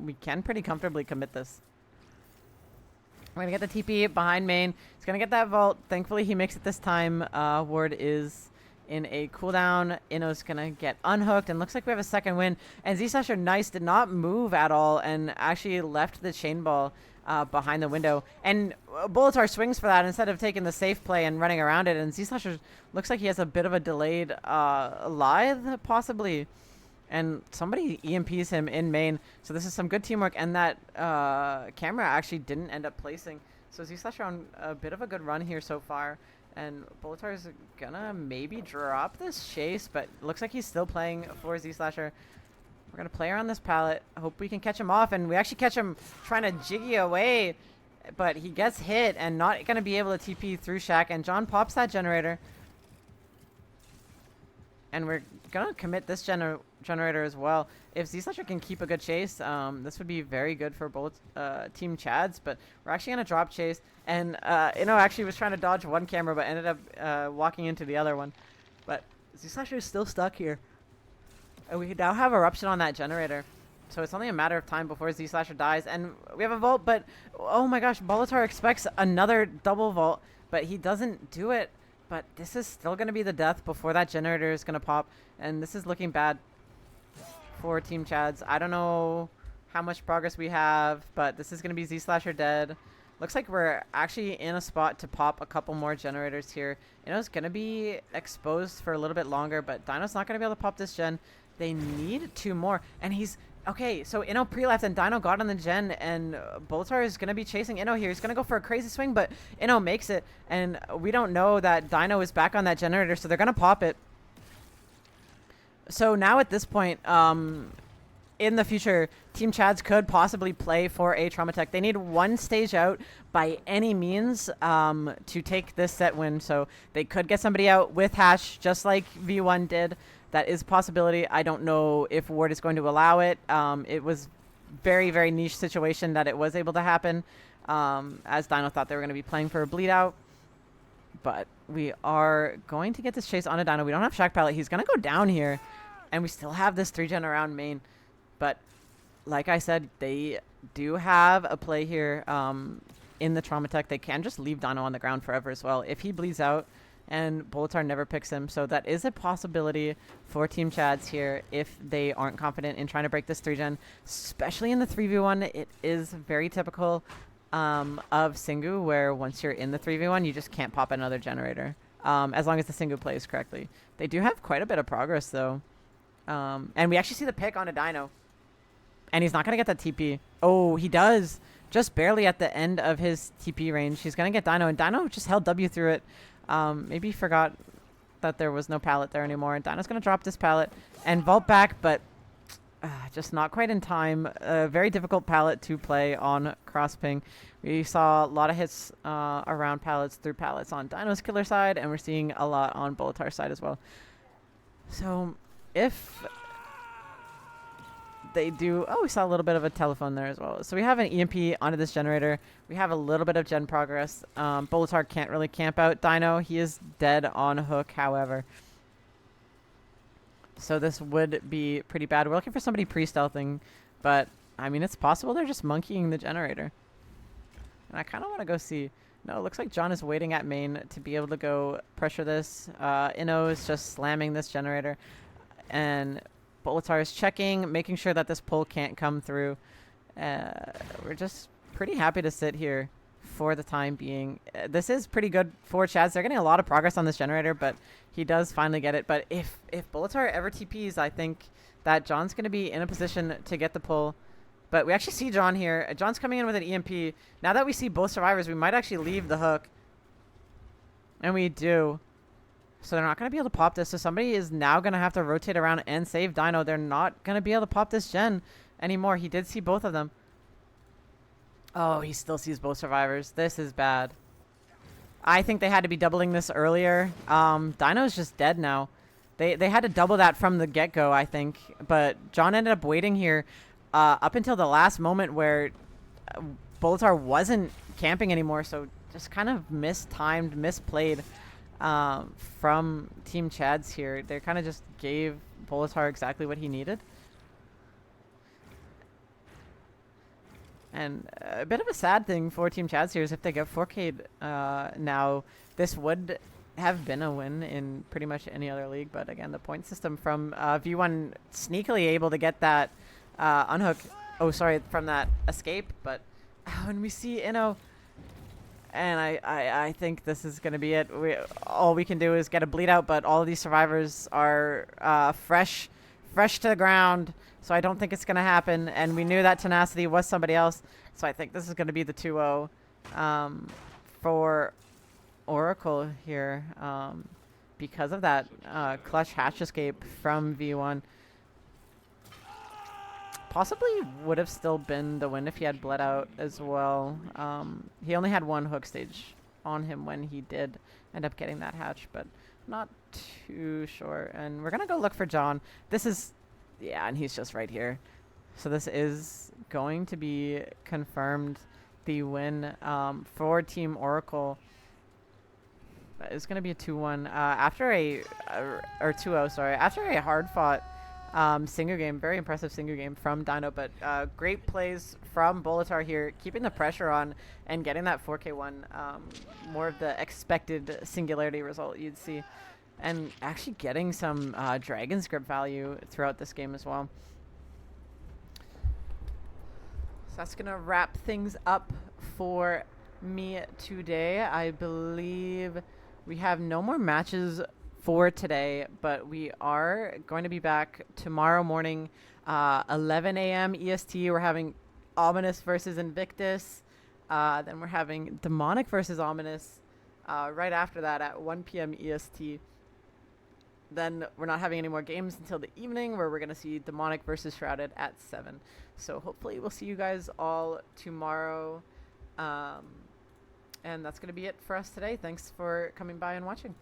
[SPEAKER 1] We can pretty comfortably commit this. We're going to get the TP behind main. He's going to get that vault. Thankfully, he makes it this time. Ward is in a cooldown. Inno's going to get unhooked. And looks like we have a second win. And Z-Slasher Nice did not move at all and actually left the chain ball behind the window. And Bulletar swings for that instead of taking the safe play and running around it. And Z-Slasher looks like he has a bit of a delayed lithe, possibly. And somebody EMPs him in main. So this is some good teamwork. And that camera actually didn't end up placing. So Z-Slasher on a bit of a good run here so far. And Bulletar is going to maybe drop this chase. But looks like he's still playing for Z-Slasher. We're going to play around this pallet. Hope we can catch him off. And we actually catch him trying to jiggy away. But he gets hit and not going to be able to TP through Shack. And John pops that generator. And we're going to commit this generator as well. If Z-Slasher can keep a good chase, this would be very good for both Team Chads. But we're actually going to drop chase. And Inno actually was trying to dodge one camera, but ended up walking into the other one. But Z-Slasher is still stuck here. And we now have eruption on that generator. So it's only a matter of time before Z-Slasher dies. And we have a vault, but oh my gosh, Bulletar expects another double vault, but he doesn't do it. But this is still going to be the death before that generator is going to pop. And this is looking bad for Team Chads. I don't know how much progress we have, but this is going to be Z-Slasher dead. Looks like we're actually in a spot to pop a couple more generators here. Inno's going to be exposed for a little bit longer, but Dino's not going to be able to pop this gen. They need two more. And he's... Okay, so Inno pre-left and Dino got on the gen, and Bulletar is going to be chasing Inno here. He's going to go for a crazy swing, but Inno makes it, and we don't know that Dino is back on that generator, so they're going to pop it. So now at this point, in the future, Team Chads could possibly play for a Trauma Tech. They need one stage out by any means to take this set win, so they could get somebody out with Hash, just like V1 did. That is a possibility. I don't know if Ward is going to allow it. It was very, very niche situation that it was able to happen, as Dino thought they were going to be playing for a bleed out. But we are going to get this chase on a Dino. We don't have Shack Pallet. He's going to go down here, and we still have this 3-gen around main. But like I said, they do have a play here in the Trauma Tech. They can just leave Dino on the ground forever as well if he bleeds out. And Bulletar never picks him, so that is a possibility for Team Chads here if they aren't confident in trying to break this 3-gen, especially in the 3v1. It is very typical of Singu, where once you're in the 3v1, you just can't pop another generator, as long as the Singu plays correctly. They do have quite a bit of progress, though. And we actually see the pick on a Dino, and he's not going to get that TP. Oh, he does, just barely at the end of his TP range. He's going to get Dino, and Dino just held W through it. Maybe forgot that there was no pallet there anymore. And Dino's going to drop this pallet and vault back, but just not quite in time. A very difficult pallet to play on cross ping. We saw a lot of hits around pallets through pallets on Dino's killer side, and we're seeing a lot on Bulletar's side as well. So if they do... Oh, we saw a little bit of a telephone there as well. So we have an EMP onto this generator. We have a little bit of gen progress. Bulletar can't really camp out Dino. He is dead on hook, however. So this would be pretty bad. We're looking for somebody pre-stealthing, but I mean, it's possible they're just monkeying the generator. And I kind of want to go see. No, it looks like John is waiting at main to be able to go pressure this. Inno is just slamming this generator. And Bolitar is checking, making sure that this pull can't come through. We're just pretty happy to sit here for the time being. This is pretty good for Chads. They're getting a lot of progress on this generator, but he does finally get it. But if Bolitar ever TPs, I think that John's going to be in a position to get the pull. But we actually see John here. John's coming in with an EMP. Now that we see both survivors, we might actually leave the hook. And we do. So they're not going to be able to pop this. So somebody is now going to have to rotate around and save Dino. They're not going to be able to pop this gen anymore. He did see both of them. Oh, he still sees both survivors. This is bad. I think they had to be doubling this earlier. Dino's just dead now. They had to double that from the get-go, I think. But John ended up waiting here up until the last moment where Bolitar wasn't camping anymore. So just kind of mistimed, misplayed from Team Chads here. They kind of just gave Bolitar exactly what he needed. And a bit of a sad thing for Team Chads here is if they get 4K'd now, this would have been a win in pretty much any other league. But again, the point system from V1 sneakily able to get that unhook. Oh, sorry, from that escape. But when we see Inno, and I think this is going to be it. All we can do is get a bleed out, but all of these survivors are fresh to the ground. So I don't think it's going to happen. And we knew that Tenacity was somebody else. So I think this is going to be the 2-0 for Oracle here because of that clutch hatch escape from V1. Possibly would have still been the win if he had bled out as well. He only had one hook stage on him when he did end up getting that hatch, but not too sure. And we're going to go look for John. This is... Yeah, and he's just right here. So this is going to be confirmed the win for Team Oracle. That is going to be a 2-1 after a or 2-0, sorry. After a hard-fought Singer game, very impressive Singer game from Dino, but great plays from Bolitar here, keeping the pressure on and getting that 4K1, more of the expected Singularity result you'd see. And actually getting some Dragon Script value throughout this game as well. So that's going to wrap things up for me today. I believe we have no more matches for today, but we are going to be back tomorrow morning, 11 a.m. EST. We're having Ominous versus Invictus. Then we're having Demonic versus Ominous right after that at 1 p.m. EST. Then we're not having any more games until the evening, where we're going to see Demonic versus Shrouded at 7. So hopefully we'll see you guys all tomorrow. And that's going to be it for us today. Thanks for coming by and watching.